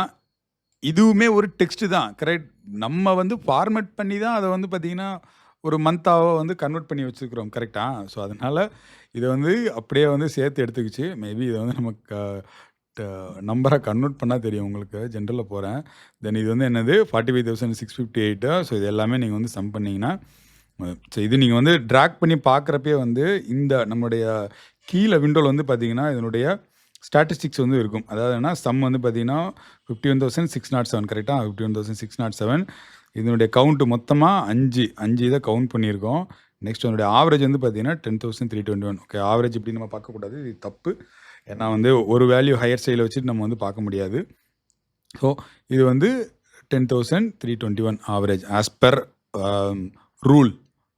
இதுவுமே ஒரு டெக்ஸ்ட்டு தான். கரெக்ட், நம்ம வந்து ஃபார்மேட் பண்ணி தான் அதை வந்து பார்த்திங்கன்னா ஒரு மந்த்தாவோ வந்து கன்வெர்ட் பண்ணி வச்சுருக்குறோம். கரெக்டாக? ஸோ அதனால் இதை வந்து அப்படியே வந்து சேர்த்து எடுத்துக்கிச்சு. மேபி இதை வந்து நமக்கு நம்பரை கன்வெர்ட் பண்ணால் தெரியும் உங்களுக்கு. ஜென்ரலில் போகிறேன். தென் இது வந்து என்னது 45,658. ஸோ இது எல்லாமே நீங்கள் வந்து சம் பண்ணிங்கன்னா ஸோ இது நீங்கள் வந்து ட்ராக் பண்ணி பார்க்குறப்பே வந்து இந்த நம்மளுடைய கீழே விண்டோவில் வந்து பார்த்தீங்கன்னா இதனுடைய ஸ்டாட்டிஸ்டிக்ஸ் வந்து இருக்கும். அதாவது என்ன சம் வந்து பார்த்தீங்கன்னா 51,607 கரெக்டாக 51,607. இதனுடைய கவுண்ட்டு மொத்தமாக 5 இதை கவுண்ட் பண்ணியிருக்கோம். நெக்ஸ்ட் அதனுடைய ஆவரேஜ் வந்து பார்த்தீங்கன்னா 10,321. ஓகே, ஆவரேஜ் இப்படி நம்ம பார்க்கக்கூடாது, இது தப்பு. ஏன்னா வந்து ஒரு வேல்யூ ஹையர் சைடில் வச்சுட்டு நம்ம வந்து பார்க்க முடியாது. ஸோ இது வந்து 10,321 average as per rule.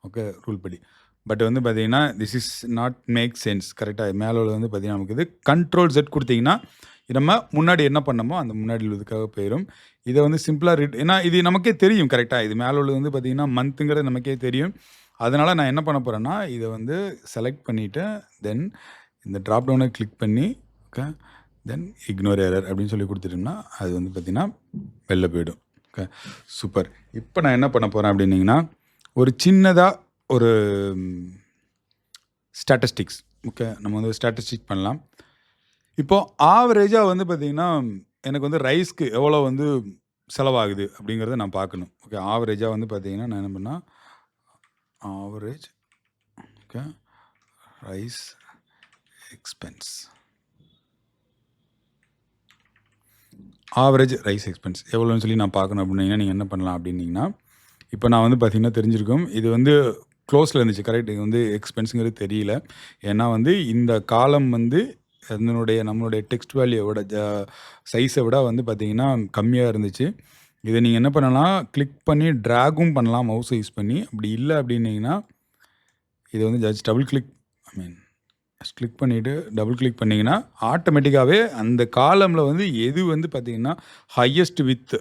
Okay, rule படி. பட் வந்து பார்த்தீங்கன்னா this is not make sense. கரெக்டாக மேலே உள்ள வந்து பார்த்தீங்கன்னா நமக்கு இது Ctrl Z கொடுத்தீங்கன்னா நம்ம முன்னாடி என்ன பண்ணமோ அந்த முன்னாடி உள்ளதுக்காக போயிடும். இதை வந்து சிம்பிளாக ஏன்னா இது நமக்கே தெரியும். கரெக்டாக இது மேலே உள்ளது வந்து பார்த்தீங்கன்னா மந்த்துங்கிறது நமக்கே தெரியும். அதனால் நான் என்ன பண்ண போகிறேன்னா இதை வந்து செலக்ட் பண்ணிவிட்டு தென் இந்த ட்ராப் டவுனை கிளிக் பண்ணி ஓகே தென் இக்னோர் எரர் அப்படின்னு சொல்லி கொடுத்துட்டோம்னா அது வந்து பார்த்திங்கன்னா வெளில போயிடும். Okay, super. இப்போ நான் என்ன பண்ண போகிறேன் அப்படின்னிங்கன்னா ஒரு சின்னதாக ஒரு ஸ்டாட்டிஸ்டிக்ஸ். ஓகே, நம்ம வந்து ஸ்டாட்டிஸ்டிக் பண்ணலாம். இப்போது ஆவரேஜாக வந்து பார்த்திங்கன்னா எனக்கு வந்து ரைஸ்க்கு எவ்வளோ வந்து செலவாகுது அப்படிங்கிறத நான் பார்க்கணும். ஓகே, ஆவரேஜாக வந்து பார்த்திங்கன்னா நான் என்ன பண்ணால் average okay rice expense, average rice expense எவ்வளோன்னு சொல்லி நான் பார்க்கணும் அப்படின்னீங்கன்னா நீங்கள் என்ன பண்ணலாம் அப்படின்னிங்கன்னா இப்போ நான் வந்து பார்த்திங்கன்னா தெரிஞ்சிருக்கும் இது வந்து க்ளோஸில் இருந்துச்சு. கரெக்ட், இது வந்து எக்ஸ்பென்ஸுங்கிறது தெரியல. ஏன்னா வந்து இந்த காலம் வந்து நம்மளுடைய டெக்ஸ்ட் வேல்யூவோட சைஸை விட வந்து பார்த்திங்கன்னா கம்மியாக இருந்துச்சு. இதை நீங்கள் என்ன பண்ணலாம், கிளிக் பண்ணி ட்ராகும் பண்ணலாம் மவுஸை யூஸ் பண்ணி. அப்படி இல்லை அப்படின்னிங்கன்னா இதை வந்து ஜஸ்ட் டபுள் கிளிக் கிளிக் பண்ணிவிட்டு டபுள் கிளிக் பண்ணிங்கன்னா ஆட்டோமேட்டிக்காகவே அந்த காலமில் வந்து எது வந்து பார்த்திங்கன்னா ஹையஸ்ட் வித்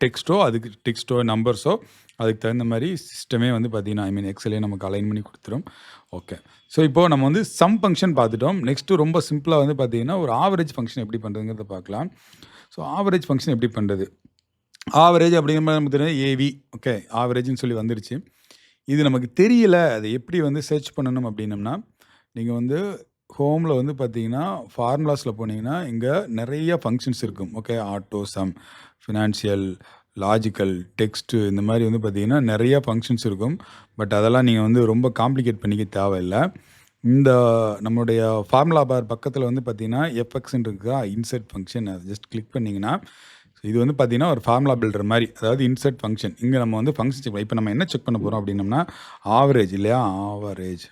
டெக்ஸ்ட்டோ அதுக்கு டெக்ஸ்ட்டோ நம்பர்ஸோ அதுக்கு தகுந்த மாதிரி சிஸ்டமே வந்து பார்த்திங்கன்னா எக்ஸலே நமக்கு அலைன் பண்ணி கொடுத்துரும். ஓகே, ஸோ இப்போது நம்ம வந்து சம் ஃபங்க்ஷன் பார்த்துட்டோம். நெக்ஸ்ட்டு ரொம்ப சிம்பிளாக வந்து பார்த்திங்கன்னா ஒரு ஆவரேஜ் ஃபங்க்ஷன் எப்படி பண்ணுறதுங்கிறத பார்க்கலாம். ஸோ ஆவரேஜ் ஃபங்க்ஷன் எப்படி பண்ணுறது, ஆவரேஜ் அப்படிங்கிற மாதிரி நமக்கு தெரியும் ஏவி. ஓகே, ஆவரேஜ்னு சொல்லி வந்துருச்சு. இது நமக்கு தெரியல அதை எப்படி வந்து சர்ச் பண்ணணும் அப்படின்னம்னா நீங்கள் வந்து ஹோமில் வந்து பார்த்தீங்கன்னா ஃபார்முலாஸில் போனீங்கன்னா இங்கே நிறைய ஃபங்க்ஷன்ஸ் இருக்கும். Okay, auto sum, financial, logical, text, இந்த மாதிரி வந்து பார்த்திங்கன்னா நிறையா ஃபங்க்ஷன்ஸ் இருக்கும். பட் அதெல்லாம் நீங்கள் வந்து ரொம்ப காம்ப்ளிகேட் பண்ணிக்க தேவையில்லை. இந்த நம்மளுடைய ஃபார்முலா பார் பக்கத்தில் வந்து பார்த்திங்கன்னா எஃப்எக்ஸ்ன்னு இருக்கா இன்சர்ட் ஃபங்க்ஷன், அதை ஜஸ்ட் கிளிக் பண்ணிங்கன்னா இது வந்து பார்த்திங்கன்னா ஒரு ஃபார்முலா பில்டர் மாதிரி, அதாவது இன்சர்ட் ஃபங்க்ஷன். இங்கே நம்ம வந்து ஃபங்க்ஷன் செக், இப்போ நம்ம என்ன செக் பண்ண போகிறோம் அப்படின்னம்னா ஆவரேஜ் இல்லையா, average.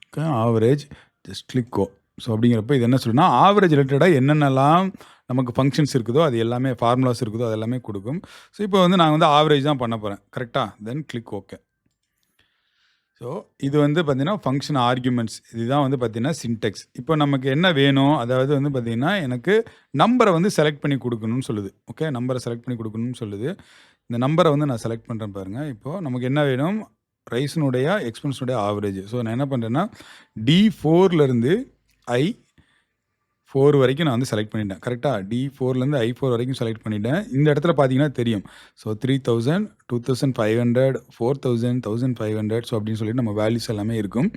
Okay, average just click O. So அப்படிங்கிறப்ப இது என்ன சொல்லுன்னா ஆவரேஜ் ரிலேட்டடாக என்னென்னலாம் நமக்கு ஃபங்க்ஷன்ஸ் இருக்குதோ அது எல்லாமே ஃபார்முலாஸ் இருக்குதோ அது எல்லாமே கொடுக்கும். ஸோ இப்போ வந்து நான் வந்து ஆவரேஜ் தான் பண்ண போகிறேன். கரெக்டாக, தென் கிளிக் ஓகே. ஸோ இது வந்து பார்த்திங்கன்னா ஃபங்க்ஷன் ஆர்குமெண்ட்ஸ், இதுதான் வந்து பார்த்திங்கன்னா சின்டெக்ஸ். இப்போ நமக்கு என்ன வேணும், அதாவது வந்து பார்த்திங்கன்னா எனக்கு நம்பரை வந்து செலக்ட் பண்ணி கொடுக்கணும்னு சொல்லுது. ஓகே, நம்பரை செலக்ட் பண்ணி கொடுக்கணும்னு சொல்லுது. இந்த நம்பரை வந்து நான் செலக்ட் பண்ணுறேன் பாருங்கள். இப்போது நமக்கு என்ன வேணும், ரைஸினுடைய எக்ஸ்பென்ஸுடைய ஆவரேஜ். ஸோ நான் என்ன பண்ணுறேன்னா D4லேருந்து I4 வரைக்கும் நான் வந்து செலக்ட் பண்ணிட்டேன். கரெக்டாக, D4லேருந்து I4 வரைக்கும் செலக்ட் பண்ணிட்டேன். இந்த இடத்துல பார்த்தீங்கன்னா தெரியும். ஸோ 3000, 2500, 4000, 1500 ஸோ அப்படின்னு சொல்லிட்டு நம்ம வேல்யூஸ் எல்லாமே இருக்கும்.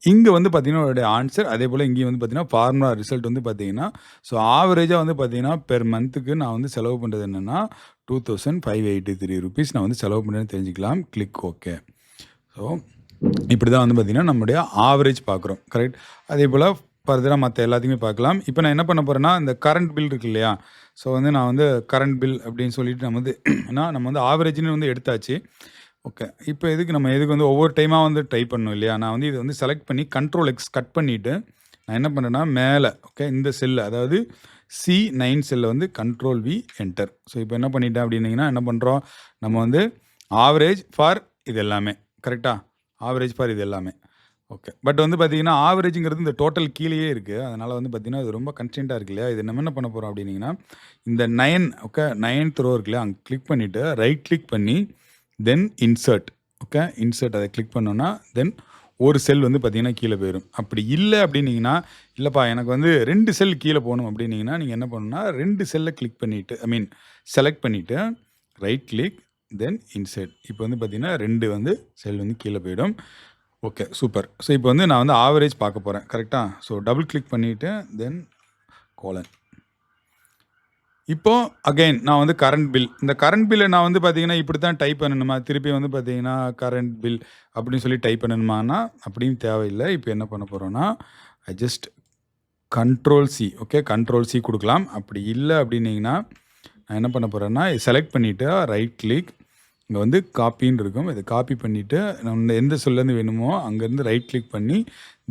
இங்கே வந்து பார்த்திங்கன்னா அதோடைய ஆன்சர், அதே போல் இங்கேயும் வந்து பார்த்திங்கன்னா ஃபார்முலா ரிசல்ட் வந்து பார்த்திங்கன்னா ஸோ ஆவரேஜாக வந்து பார்த்திங்கன்னா பெர் மந்த்துக்கு நான் வந்து செலவு பண்ணுறது என்னென்னா 2583 ருபீஸ் நான் வந்து செலவு பண்ணுறேன்னு தெரிஞ்சுக்கலாம். Click okay. ஸோ இப்படி தான் வந்து பார்த்திங்கன்னா நம்முடைய ஆவரேஜ் பார்க்குறோம். கரெக்ட், அதே போல் ஃபர்தராக மற்ற எல்லாத்தையுமே பார்க்கலாம். இப்போ நான் என்ன பண்ண போகிறேன்னா இந்த கரண்ட் பில் இருக்கு இல்லையா, ஸோ வந்து நான் வந்து கரண்ட் பில் அப்படின்னு சொல்லிட்டு நம்ம வந்து ஆவரேஜ்னு வந்து எடுத்தாச்சு. ஓகே, இப்போ எதுக்கு வந்து ஒவ்வொரு டைமாக வந்து டைப் பண்ணணும் இல்லையா, நான் வந்து இதை வந்து செலக்ட் பண்ணி Ctrl X கட் பண்ணிவிட்டு நான் என்ன பண்ணுறேன்னா மேலே ஓகே இந்த செல்லு, அதாவது C9 செல்லில் வந்து Ctrl V என்டர். ஸோ இப்போ என்ன பண்ணிட்டேன் அப்படின்னீங்கன்னா என்ன பண்ணுறோம், நம்ம வந்து ஆவரேஜ் ஃபார் இது எல்லாமே. கரெக்டாக, ஆவரேஜ் ஃபார் இது எல்லாமே. ஓகே, பட் வந்து பார்த்திங்கன்னா ஆவரேஜுங்கிறது இந்த டோட்டல் கீழேயே இருக்குது. அதனால் வந்து பார்த்திங்கன்னா இது ரொம்ப கன்ஸ்டன்ட்டாக இருக்கு இல்லையா. இது நம்ம என்ன பண்ண போகிறோம் அப்படின்னிங்கன்னா இந்த 9 ஓகே 9th ரோ இருக்கு இல்லையா, அங்கே கிளிக் பண்ணிவிட்டு ரைட் கிளிக் பண்ணி தென் இன்சர்ட். ஓகே, இன்சர்ட் அதை கிளிக் பண்ணோன்னா தென் ஒரு செல் வந்து பார்த்திங்கன்னா கீழே போயிடும். அப்படி இல்லை அப்படின்னிங்கன்னா இல்லைப்பா எனக்கு வந்து 2 செல் கீழே போகணும் அப்படின்னிங்கன்னா நீங்கள் என்ன பண்ணணும்னா 2 செல்லை கிளிக் பண்ணிவிட்டு செலக்ட் பண்ணிவிட்டு ரைட் கிளிக் தென் இன்சர்ட். இப்போ வந்து பார்த்திங்கன்னா 2 வந்து செல் வந்து கீழே போயிடும். Okay super. ஸோ இப்போ வந்து நான் வந்து ஆவரேஜ் பார்க்க போகிறேன் கரெக்டா? ஸோ டபுள் கிளிக் பண்ணிவிட்டு தென் கோலன். இப்போ அகைன் நான் வந்து கரண்ட் பில், இந்த கரண்ட் பில்லை நான் வந்து பார்த்தீங்கன்னா இப்படி தான் டைப் பண்ணணுமா? திருப்பி வந்து பார்த்தீங்கன்னா கரண்ட் பில் அப்படின்னு சொல்லி டைப் பண்ணணுமான்னா அப்படின்னு தேவையில்லை. இப்போ என்ன பண்ண போகிறோன்னா I just control C. Okay, control C கொடுக்கலாம். அப்படி இல்லை அப்படின்னீங்கன்னா நான் என்ன பண்ண போகிறேன்னா செலக்ட் பண்ணிவிட்டு ரைட் கிளிக், இங்கே வந்து காப்பின்னு இருக்கும், இதை காப்பி பண்ணிவிட்டு நம்ம எந்த சொல்லேருந்து வேணுமோ அங்கேருந்து ரைட் கிளிக் பண்ணி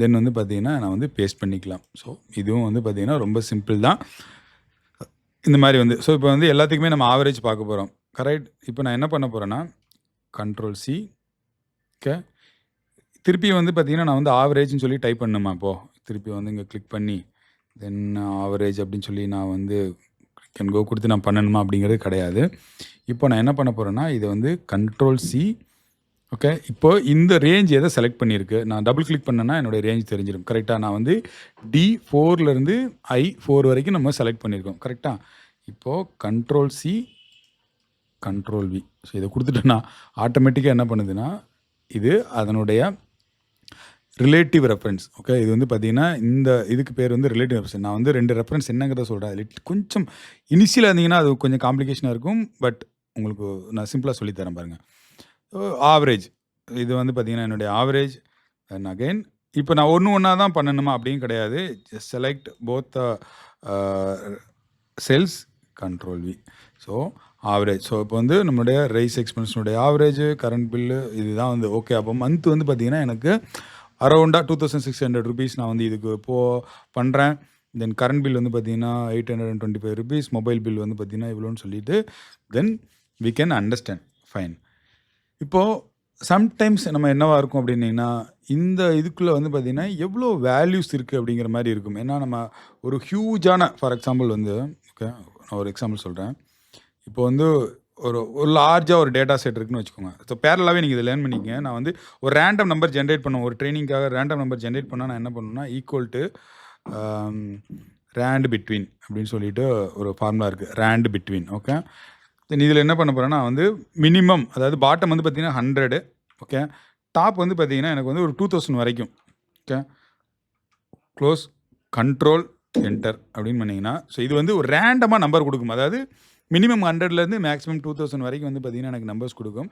தென் வந்து பார்த்தீங்கன்னா நான் வந்து பேஸ்ட் பண்ணிக்கலாம். ஸோ இதுவும் வந்து பார்த்தீங்கன்னா ரொம்ப சிம்பிள் தான். இந்த மாதிரி வந்து ஸோ இப்போ வந்து எல்லாத்துக்குமே நம்ம ஆவரேஜ் பார்க்க போகிறோம் கரெக்ட். இப்போ நான் என்ன பண்ண போகிறேன்னா கண்ட்ரோல் சி. ஓகே, திருப்பி வந்து பார்த்தீங்கன்னா நான் வந்து ஆவரேஜ்னு சொல்லி டைப் பண்ணணுமா? இப்போது திருப்பி வந்து இங்கே கிளிக் பண்ணி தென் ஆவரேஜ் அப்படின்னு சொல்லி நான் வந்து கேன் கோ கொடுத்து நான் பண்ணணுமா அப்படிங்கிறது கிடையாது. இப்போ நான் என்ன பண்ண போகிறேன்னா இதை வந்து கண்ட்ரோல் சி. ஓகே, இப்போ இந்த ரேஞ்ச் எதை செலக்ட் பண்ணியிருக்கு, நான் டபுள் கிளிக் பண்ணேன்னா என்னோடய ரேஞ்ச் தெரிஞ்சிடும் கரெக்டாக. நான் வந்து D4லேருந்து I4 வரைக்கும் நம்ம செலக்ட் பண்ணியிருக்கோம் கரெக்டாக. இப்போது control C control V. So இதை கொடுத்துட்டேன்னா ஆட்டோமேட்டிக்காக என்ன பண்ணுதுன்னா இது அதனுடைய ரிலேட்டிவ் ரெஃபரன்ஸ். ஓகே, இது வந்து பார்த்தீங்கன்னா இந்த இதுக்கு பேர் வந்து ரிலேட்டிவ் ரெஃபரன்ஸ். நான் வந்து 2 ரெஃபரன்ஸ் என்னங்கிறத சொல்கிறேன். அதில் கொஞ்சம் இனிஷியலாக இருந்தீங்கன்னா அது கொஞ்சம் காம்ப்ளிகேஷனாக இருக்கும். பட் உங்களுக்கு நான் சிம்பிளாக சொல்லித்தரேன் பாருங்கள். ஆவரேஜ் இது வந்து பார்த்தீங்கன்னா என்னுடைய ஆவரேஜ். அண்ட் அகைன் இப்போ நான் ஒன்றா தான் பண்ணணுமா அப்படின்னு கிடையாது. Just select both cells control V. So average. So இப்போ வந்து நம்மளுடைய ரைஸ் எக்ஸ்பென்ஸனுடைய ஆவரேஜ் கரண்ட் பில்லு இதுதான் வந்து ஓகே. அப்போ மந்த் வந்து பார்த்தீங்கன்னா எனக்கு அரௌண்டாக 2600 rupees நான் வந்து இதுக்கு இப்போது பண்ணுறேன். தென் கரண்ட் பில் வந்து பார்த்தீங்கன்னா 825 rupees, மொபைல் பில் வந்து பார்த்தீங்கன்னா இவ்வளோன்னு சொல்லிட்டு then we can understand fine. இப்போது சம்டைம்ஸ் நம்ம என்னவாக இருக்கும் அப்படின்னீங்கன்னா இந்த இதுக்குள்ளே வந்து பார்த்திங்கன்னா எவ்வளோ வேல்யூஸ் இருக்குது அப்படிங்கிற மாதிரி இருக்கும். ஏன்னா நம்ம ஒரு ஹியூஜான ஃபார் எக்ஸாம்பிள் வந்து ஓகே நான் ஒரு எக்ஸாம்பிள் சொல்கிறேன். இப்போ வந்து ஒரு லார்ஜாக ஒரு டேட்டா செட் இருக்குன்னு வச்சுக்கோங்க. ஸோ பேரலாகவே நீங்கள் இதை லேர்ன் பண்ணிக்கங்க. நான் வந்து ஒரு ரேண்டம் நம்பர் ஜென்ரேட் பண்ணுவேன். ஒரு ட்ரைனிங்காக ரேண்டம் நம்பர் ஜென்ரேட் பண்ணால் நான் என்ன பண்ணணும்னா ஈக்குவல் டு ரேண்ட் பிட்வீன் அப்படின்னு சொல்லிட்டு ஒரு ஃபார்முலா இருக்குது, ரேண்ட் பிட்வீன். ஓகே, தென் இதில் என்ன பண்ண போகிறேன்னா வந்து மினிமம் அதாவது பாட்டம் வந்து பார்த்திங்கன்னா 100. ஓகே, டாப் வந்து பார்த்திங்கன்னா எனக்கு வந்து ஒரு 2000 வரைக்கும். ஓகே, க்ளோஸ் கண்ட்ரோல் என்டர் அப்படின்னு பண்ணிங்கன்னா ஸோ இது வந்து ஒரு ரேண்டமாக நம்பர் கொடுக்கும். அதாவது மினிமம் 100லேருந்து மேக்ஸிமம் 2000 வரைக்கும் வந்து பார்த்திங்கன்னா எனக்கு நம்பர்ஸ் கொடுக்கும்.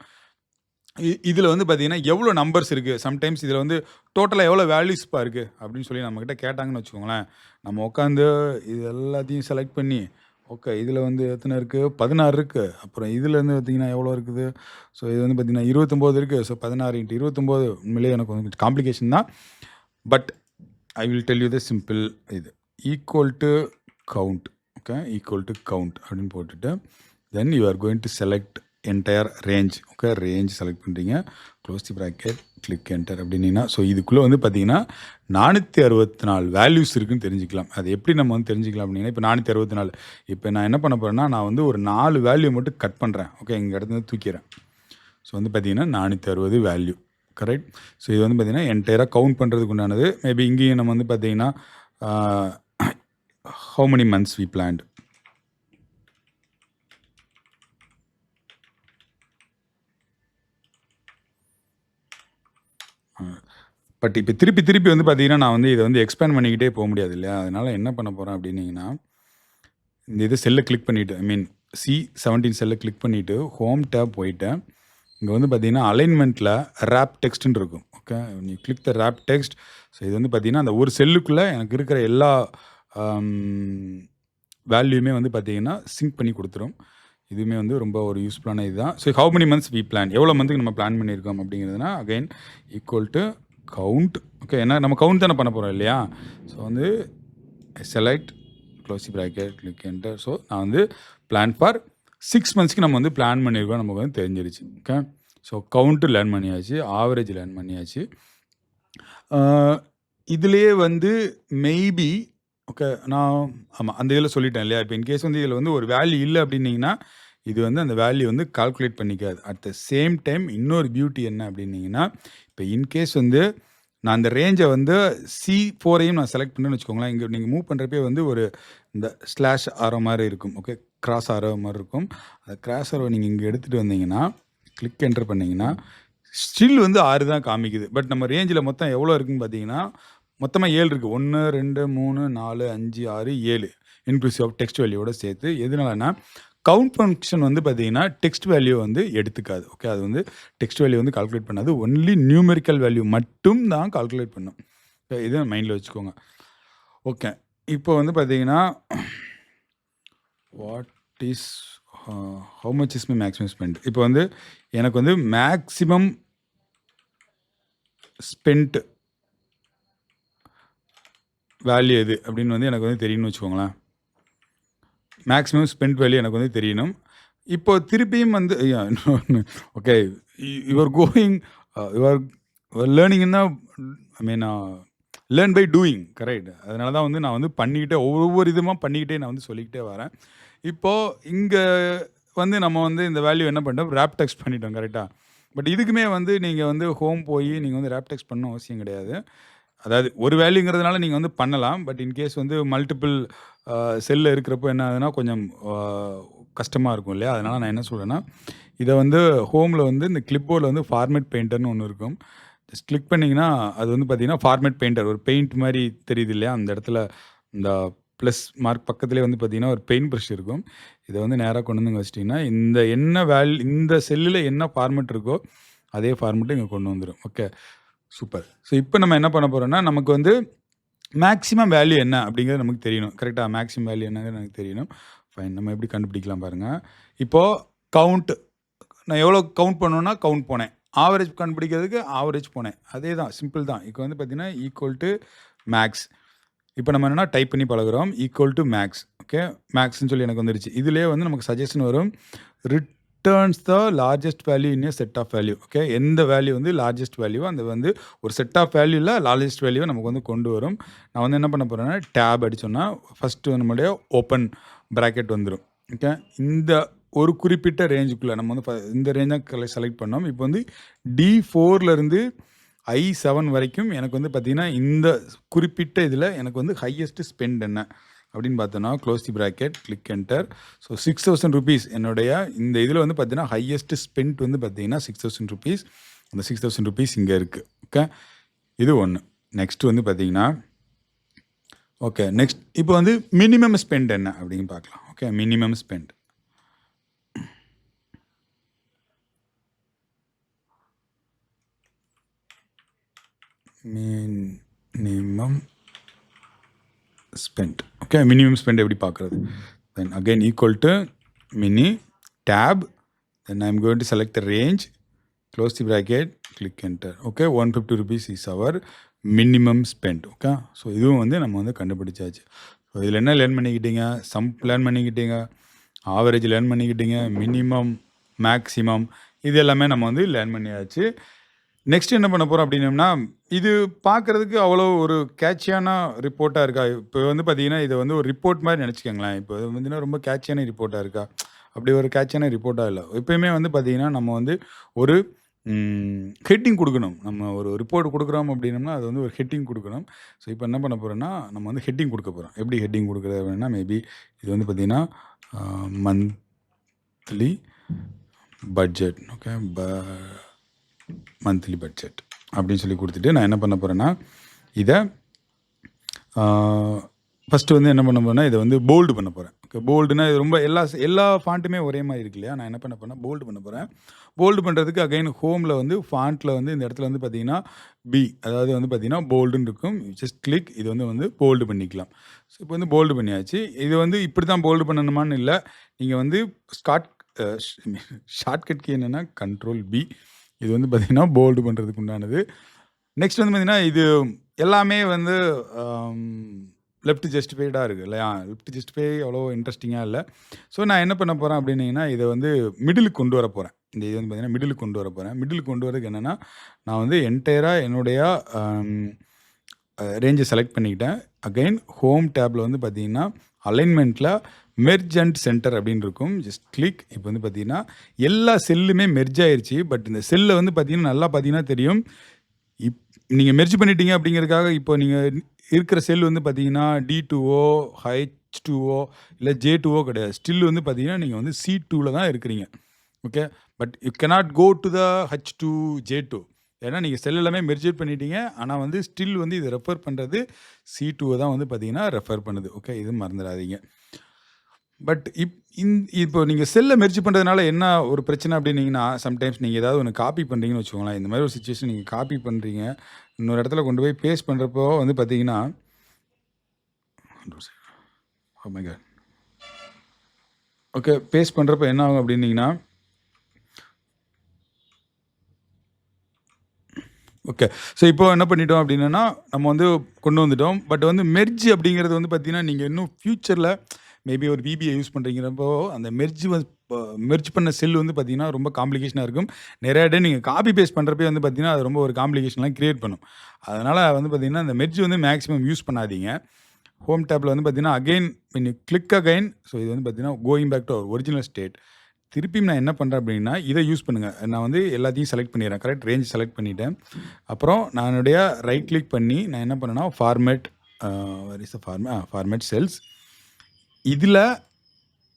இதில் வந்து பார்த்திங்கன்னா எவ்வளோ நம்பர்ஸ் இருக்குது, சம்டைம்ஸ் இதில் வந்து டோட்டலாக எவ்வளோ வேல்யூஸ்ப்பா இருக்குது அப்படின்னு சொல்லி நம்மக்கிட்ட கேட்டாங்கன்னு வச்சுக்கோங்களேன். நம்ம உட்காந்து இது எல்லாத்தையும் செலக்ட் பண்ணி ஓகே இதில் வந்து எத்தனை இருக்குது, 16 இருக்குது. அப்புறம் இதில் வந்து பார்த்திங்கன்னா எவ்வளோ இருக்குது, ஸோ இது வந்து பார்த்திங்கன்னா 29 இருக்குது. ஸோ 16 × 29 உண்மையிலே எனக்கு கொஞ்சம் காம்ப்ளிகேஷன் தான். But I will tell you the simple இது equal to count. Okay, equal to count அப்படின்னு போட்டுட்டு then you are going to select entire range. Okay, range select பண்ணுறீங்க, close the bracket, click enter அப்படின்னீங்கன்னா ஸோ இதுக்குள்ளே வந்து பார்த்திங்கன்னா 464 வேல்யூஸ் இருக்குதுன்னு தெரிஞ்சுக்கலாம். அது எப்படி நம்ம வந்து தெரிஞ்சுக்கலாம் அப்படின்னா இப்போ 464 இப்போ நான் என்ன பண்ண போகிறேன்னா நான் வந்து ஒரு 4 வேல்யூ மட்டும் கட் பண்ணுறேன். ஓகே, இங்கே இடத்துல தூக்கிறேன். ஸோ வந்து பார்த்திங்கன்னா 460 வேல்யூ கரெக்ட். ஸோ இது வந்து பார்த்திங்கன்னா என்டையராக கவுண்ட் பண்ணுறதுக்கு உண்டானது. மேபி இங்கேயும் நம்ம வந்து பார்த்திங்கன்னா how many months we planned. But இப்போ திருப்பி வந்து பார்த்தீங்கன்னா நான் வந்து இதை வந்து எக்ஸ்பேண்ட் பண்ணிக்கிட்டே போக முடியாது இல்லையா. அதனால் என்ன பண்ண போகிறேன் அப்படின்னீங்கன்னா இந்த இது செல்லை கிளிக் பண்ணிவிட்டு ஐ மீன் C17 செல்லை கிளிக் பண்ணிவிட்டு ஹோம் டேப் போயிட்டேன். இங்கே வந்து பார்த்தீங்கன்னா அலைன்மெண்ட்டில் ரேப் டெக்ஸ்ட்டுன்னு இருக்கும். ஓகே, நீ கிளிக் த ரேப் டெக்ஸ்ட். ஸோ இது வந்து பார்த்தீங்கன்னா அந்த ஒரு செல்லுக்குள்ளே எனக்கு இருக்கிற எல்லா வேல்யூமே வந்து பார்த்தீங்கன்னா சிங்க் பண்ணி கொடுத்துரும். இதுவுமே வந்து ரொம்ப ஒரு யூஸ்ஃபுல்லான இதுதான். So how many months we plan, எவ்வளோ மந்த்துக்கு நம்ம பிளான் பண்ணியிருக்கோம் அப்படிங்கிறதுனா again equal to count. Okay, ஏன்னா நம்ம கவுண்ட் தானே பண்ண போகிறோம் இல்லையா. ஸோ வந்து select close bracket, click enter. So நான் வந்து பிளான் ஃபார் 6 மந்த்ஸ்க்கு நம்ம வந்து பிளான் பண்ணியிருக்கோம், நமக்கு வந்து தெரிஞ்சிருச்சு. ஓகே, ஸோ கவுண்ட்டு லேர்ன் பண்ணியாச்சு, ஆவரேஜ் லேர்ன் பண்ணியாச்சு. இதுலேயே வந்து மேபி ஓகே நான் ஆமாம் அந்த இதில் சொல்லிட்டேன் இல்லையா. இப்போ இன்கேஸ் வந்து இதில் வந்து ஒரு வேல்யூ இல்லை அப்படின்னீங்கன்னா இது வந்து அந்த வேல்யூ வந்து கால்குலேட் பண்ணிக்காது. அட் த சேம் டைம் இன்னொரு பியூட்டி என்ன அப்படின்னீங்கன்னா இப்போ இன்கேஸ் வந்து நான் அந்த ரேஞ்சை வந்து C4ஐயும் நான் செலக்ட் பண்ணுறேன்னு வச்சுக்கோங்களேன். இங்கே நீங்கள் மூவ் பண்ணுறப்பே வந்து ஒரு இந்த ஸ்லாஷ் ஆரோ மாதிரி இருக்கும். ஓகே, கிராஸ் ஆரோ மாதிரி இருக்கும். அந்த கிராஸ் ஆரோ நீங்கள் இங்கே எடுத்துகிட்டு வந்தீங்கன்னா கிளிக் என்டர் பண்ணிங்கன்னா ஸ்டில் வந்து 6 தான் காமிக்குது. பட் நம்ம ரேஞ்சில் மொத்தம் எவ்வளோ இருக்குன்னு பார்த்தீங்கன்னா, மொத்தமாக 7 இருக்குது. 1, 2, 3, 4, 5, 6, 7 இன்க்ளூசிவ் ஆஃப் டெக்ஸ்ட் வேல்யூவோட சேர்த்து. எதனாலனா கவுண்ட் ஃபங்க்ஷன் வந்து பார்த்தீங்கன்னா டெக்ஸ்ட் வேல்யூ வந்து எடுத்துக்காது. ஓகே, அது வந்து டெக்ஸ்ட் வேல்யூ வந்து கால்குலேட் பண்ணாது. ஒன்லி நியூமெரிக்கல் வேல்யூ மட்டும் தான் கால்குலேட் பண்ணும். இதை மைண்டில் வச்சுக்கோங்க. ஓகே, இப்போ வந்து பார்த்தீங்கன்னா what is how much is my maximum spend. இப்போ வந்து எனக்கு வந்து மேக்ஸிமம் ஸ்பெண்ட் வேல்யூ எது அப்படின்னு வந்து எனக்கு வந்து தெரியணும்னு வச்சுக்கோங்களேன். மேக்ஸிமம் ஸ்பெண்ட் வேல்யூ எனக்கு வந்து தெரியணும். இப்போ திருப்பியும் வந்து ஓகே, யூஆர் கோயிங் யூஆர் லேர்னிங்னா I mean learn by doing, correct. அதனால தான் வந்து நான் வந்து பண்ணிக்கிட்டே ஒவ்வொரு இதுமாக பண்ணிக்கிட்டே நான் வந்து சொல்லிக்கிட்டே வரேன். இப்போது இங்கே வந்து நம்ம வந்து இந்த வேல்யூ என்ன பண்ணிட்டோம், ரேப் டெக்ஸ்ட் பண்ணிட்டோம், கரெக்டாக. பட் இதுக்குமே வந்து நீங்கள் வந்து ஹோம் போய் நீங்கள் வந்து ரேப் டெக்ஸ்ட் பண்ணணும் அவசியம் கிடையாது. அதாவது ஒரு வேல்யூங்கிறதுனால நீங்கள் வந்து பண்ணலாம். பட் இன்கேஸ் வந்து மல்டிபிள் செல்லில் இருக்கிறப்போ என்ன ஆகுதுன்னா கொஞ்சம் கஷ்டமாக இருக்கும் இல்லையா. அதனால் நான் என்ன சொல்கிறேன்னா, இதை வந்து ஹோமில் வந்து இந்த கிளிப்போர்டில் வந்து ஃபார்மேட் பெயிண்டர்னு ஒன்று இருக்கும். ஜஸ்ட் கிளிக் பண்ணிங்கன்னா அது வந்து பார்த்தீங்கன்னா ஃபார்மேட் பெயிண்டர் ஒரு பெயிண்ட் மாதிரி தெரியுது இல்லையா. அந்த இடத்துல இந்த ப்ளஸ் மார்க் பக்கத்துலேயே வந்து பார்த்தீங்கன்னா ஒரு பெயிண்ட் ப்ரஷ் இருக்கும். இதை வந்து நேராக கொண்டு வந்து வச்சிட்டிங்கன்னா இந்த என்ன இந்த செல்லில் என்ன ஃபார்மேட் இருக்கோ அதே ஃபார்மேட்டு இங்கே கொண்டு வந்துடும். Okay, super. ஸோ இப்போ நம்ம என்ன பண்ண போகிறோம்னா, நமக்கு வந்து மேக்ஸிமம் வேல்யூ என்ன அப்படிங்கிறது நமக்கு தெரியணும், கரெக்டாக. மேக்ஸிமம் வேல்யூ என்னங்கிறது எனக்கு தெரியணும். ஃபைன், நம்ம எப்படி கண்டுபிடிக்கலாம் பாருங்கள். இப்போது கவுண்ட், நான் எவ்வளோ கவுண்ட் பண்ணணுன்னா கவுண்ட் போனேன். ஆவரேஜ் கண்டுபிடிக்கிறதுக்கு ஆவரேஜ் போனேன். அதே தான், சிம்பிள் தான். இப்போ வந்து பார்த்தீங்கன்னா ஈக்குவல் டு மேக்ஸ். இப்போ நம்ம என்னென்னா டைப் பண்ணி பழகுறோம். Equal to max. ஓகே, மேக்ஸ்ன்னு சொல்லி எனக்கு வந்துருச்சு. இதிலே வந்து நமக்கு சஜஷன் வரும், returns the largest value in a set of value. Okay, எந்த வேல்யூ வந்து லார்ஜஸ்ட் வேல்யூ அந்த வந்து ஒரு செட் ஆஃப் வேல்யூவில் லார்ஜஸ்ட் வேல்யூவை நமக்கு வந்து கொண்டு வரும். நான் வந்து என்ன பண்ண போகிறேன்னா டேப் அடிச்சோன்னா ஃபஸ்ட்டு நம்மளுடைய ஓப்பன் ப்ராக்கெட் வந்துடும். ஓகே, இந்த ஒரு குறிப்பிட்ட ரேஞ்சுக்குள்ளே நம்ம வந்து இந்த ரேஞ்சாக செலக்ட் பண்ணோம். இப்போ வந்து D4லேருந்து I7 வரைக்கும் எனக்கு வந்து பார்த்திங்கன்னா இந்த குறிப்பிட்ட இதில் எனக்கு வந்து ஹையஸ்ட்டு ஸ்பெண்ட் என்ன அப்படின்னு பார்த்தோன்னா close the bracket, click enter. So 6,000 rupees என்னுடைய இந்த இதில் வந்து பார்த்தீங்கன்னா ஹையஸ்ட்டு ஸ்பெண்ட் வந்து பார்த்தீங்கன்னா 6,000 ருபீஸ். அந்த 6,000 ருபீஸ் இங்கே இருக்குது. ஓகே, இது ஒன்று. நெக்ஸ்ட் வந்து பார்த்தீங்கன்னா ஓகே, நெக்ஸ்ட் இப்போ வந்து மினிமம் ஸ்பெண்ட் என்ன அப்படின்னு பார்க்கலாம். Okay, minimum spend minimum spend. Okay, minimum spend எப்படி பார்க்குறது? Then again equal to mini tab, then I am going to select the range, close the bracket, click enter. Okay, 150 rupees is our minimum spend. Okay, so இதுவும் வந்து நம்ம வந்து கண்டுபிடிச்சாச்சு. ஸோ இதில் என்ன லேர்ன் பண்ணிக்கிட்டீங்க? சம்ப் லேர்ன் பண்ணிக்கிட்டீங்க, ஆவரேஜ் லேர்ன் பண்ணிக்கிட்டீங்க, மினிமம், மேக்ஸிமம், இது எல்லாமே நம்ம வந்து லேர்ன் பண்ணியாச்சு. நெக்ஸ்ட் என்ன பண்ண போகிறோம் அப்படின்னம்னா, இது பார்க்குறதுக்கு அவ்வளோ ஒரு கேட்சியான ரிப்போர்ட்டாக இருக்கா? இப்போ வந்து பார்த்தீங்கன்னா இதை வந்து ஒரு ரிப்போர்ட் மாதிரி நினச்சிக்கோங்களேன். இப்போ இது வந்து ரொம்ப கேட்சியான ரிப்போர்ட்டாக இருக்கா? அப்படி ஒரு கேட்சியான ரிப்போர்ட்டாக இல்லை. எப்போயுமே வந்து பார்த்தீங்கன்னா நம்ம வந்து ஒரு ஹெட்டிங் கொடுக்கணும். நம்ம ஒரு ரிப்போர்ட் கொடுக்குறோம் அப்படின்னம்னா அது வந்து ஒரு ஹெட்டிங் கொடுக்கணும். ஸோ இப்போ என்ன பண்ண போகிறோன்னா நம்ம வந்து ஹெட்டிங் கொடுக்க போகிறோம். எப்படி ஹெட்டிங் கொடுக்குறது அப்படின்னா, மேபி இது வந்து பார்த்தீங்கன்னா monthly budget. Okay, monthly budget அப்படின்னு சொல்லி கொடுத்துட்டு நான் என்ன பண்ண போகிறேன்னா இதை ஃபஸ்ட்டு வந்து என்ன பண்ண போகிறேன்னா இதை வந்து போல்டு பண்ண போகிறேன். ஓகே, போல்டுனா இது ரொம்ப எல்லா ஃபாண்ட்டுமே ஒரே மாதிரி இருக்கு இல்லையா. நான் என்ன பண்ண போகிறேன், போல்டு பண்ண போகிறேன். போல்டு பண்ணுறதுக்கு அகைன் ஹோமில் வந்து ஃபாண்ட்டில் வந்து இந்த இடத்துல வந்து பார்த்தீங்கன்னா பி, அதாவது வந்து பார்த்தீங்கன்னா போல்டுன்னு இருக்கும். ஜஸ்ட் கிளிக், இது வந்து போல்டு பண்ணிக்கலாம். ஸோ இப்போ வந்து போல்டு பண்ணியாச்சு. இது வந்து இப்படி தான் போல்டு பண்ணணுமான்னு இல்லை. நீங்கள் வந்து ஷார்ட்கட் கீ என்னென்னா கண்ட்ரோல் பி. இது வந்து பார்த்திங்கன்னா போல்டு பண்ணுறதுக்கு உண்டானது. நெக்ஸ்ட் வந்து பார்த்திங்கன்னா இது எல்லாமே வந்து லெஃப்ட் ஜஸ்டிஃபைடாக இருக்குது இல்லையா. லெஃப்ட் ஜஸ்டிஃபை அவ்வளோ இன்ட்ரெஸ்டிங்காக இல்லை. ஸோ நான் என்ன பண்ண போகிறேன் அப்படின்னீங்கன்னா இதை வந்து மிடிலுக்கு கொண்டு வர போகிறேன். இந்த இது வந்து பார்த்திங்கன்னா மிடிலுக்கு கொண்டு வர போகிறேன். மிடிலுக்கு கொண்டு வரதுக்கு என்னென்னா நான் வந்து என்டையராக என்னுடைய ரேஞ்சை செலக்ட் பண்ணிக்கிட்டேன். அகைன் ஹோம் டேப்பில் வந்து பார்த்திங்கன்னா அலைன்மெண்ட்டில் மெர்ஜ் அண்ட் சென்டர் அப்படின்னு இருக்கும். Just click. இப்போ வந்து பார்த்தீங்கன்னா எல்லா செல்லுமே மெர்ஜ் ஆயிடுச்சு. பட் இந்த செல்லை வந்து பார்த்தீங்கன்னா நல்லா பார்த்தீங்கன்னா தெரியும். நீங்கள் மெர்ஜ் பண்ணிட்டீங்க அப்படிங்கிறதுக்காக இப்போ நீங்கள் இருக்கிற செல் வந்து பார்த்தீங்கன்னா D2O, H2O இல்லை J2O கிடையாது. ஸ்டில் வந்து பார்த்தீங்கன்னா நீங்கள் வந்து C2வில் தான் இருக்கிறீங்க. Okay. But you cannot go to the H2 J2. ஏன்னா நீங்கள் செல் எல்லாமே மெர்ஜர் பண்ணிட்டீங்க. ஆனால் வந்து ஸ்டில் வந்து இது ரெஃபர் பண்ணுறது C2 தான் வந்து பார்த்தீங்கன்னா ரெஃபர் பண்ணுது. ஓகே, இது மறந்துடாதீங்க. பட் இப்போ நீங்கள் செல்லை மெர்ஜ் பண்ணுறதுனால என்ன ஒரு பிரச்சனை அப்படின்னீங்கன்னா, சம்டைம்ஸ் நீங்கள் ஏதாவது ஒன்று காப்பி பண்ணுறீங்கன்னு வச்சுக்கோங்களேன். இந்த மாதிரி ஒரு சுச்சுவேஷன் நீங்கள் காப்பி பண்ணுறீங்க, இன்னொரு இடத்துல கொண்டு போய் பேஸ்ட் பண்ணுறப்போ வந்து பார்த்தீங்கன்னா, oh my God. Okay, paste பண்ணுறப்ப என்ன ஆகும் அப்படின்னீங்கன்னா, ஓகே. ஸோ இப்போ என்ன பண்ணிட்டோம் அப்படின்னா, நம்ம வந்து கொண்டு வந்துட்டோம். பட் வந்து மெர்ஜ் அப்படிங்கிறது வந்து பார்த்தீங்கன்னா, நீங்கள் இன்னும் ஃப்யூச்சரில் மேபி ஒரு VBA யூஸ் பண்ணுறீங்கிறப்போ அந்த மெர்ஜ் பண்ண செல் வந்து பார்த்தீங்கன்னா ரொம்ப காம்ப்ளிகேஷனாக இருக்கும். நிறையா டே நீங்கள் காப்பி பேஸ்ட் பண்ணுறப்பே வந்து பார்த்தீங்கன்னா அது ரொம்ப ஒரு காம்ப்ளிகேஷன்லாம் கிரியேட் பண்ணும். அதனால் வந்து பார்த்தீங்கன்னா இந்த மெர்ஜ் வந்து மேக்ஸிமம் யூஸ் பண்ணாதீங்க. ஹோம் டேப்பில் வந்து பார்த்தீங்கன்னா again when you click again, so இது வந்து பார்த்தீங்கன்னா going back to our original state. திருப்பியும் நான் என்ன பண்ணுறேன் அப்படின்னா, இதை யூஸ் பண்ணுங்கள். நான் வந்து எல்லாத்தையும் செலக்ட் பண்ணிடுறேன். கரெக்ட் ரேஞ்ச் செலக்ட் பண்ணிவிட்டேன். அப்புறம் நான் என்னுடைய ரைட் கிளிக் பண்ணி நான் என்ன பண்ணேன்னா ஃபார்மேட் ஃபார்மேட் செல்ஸ். இதில்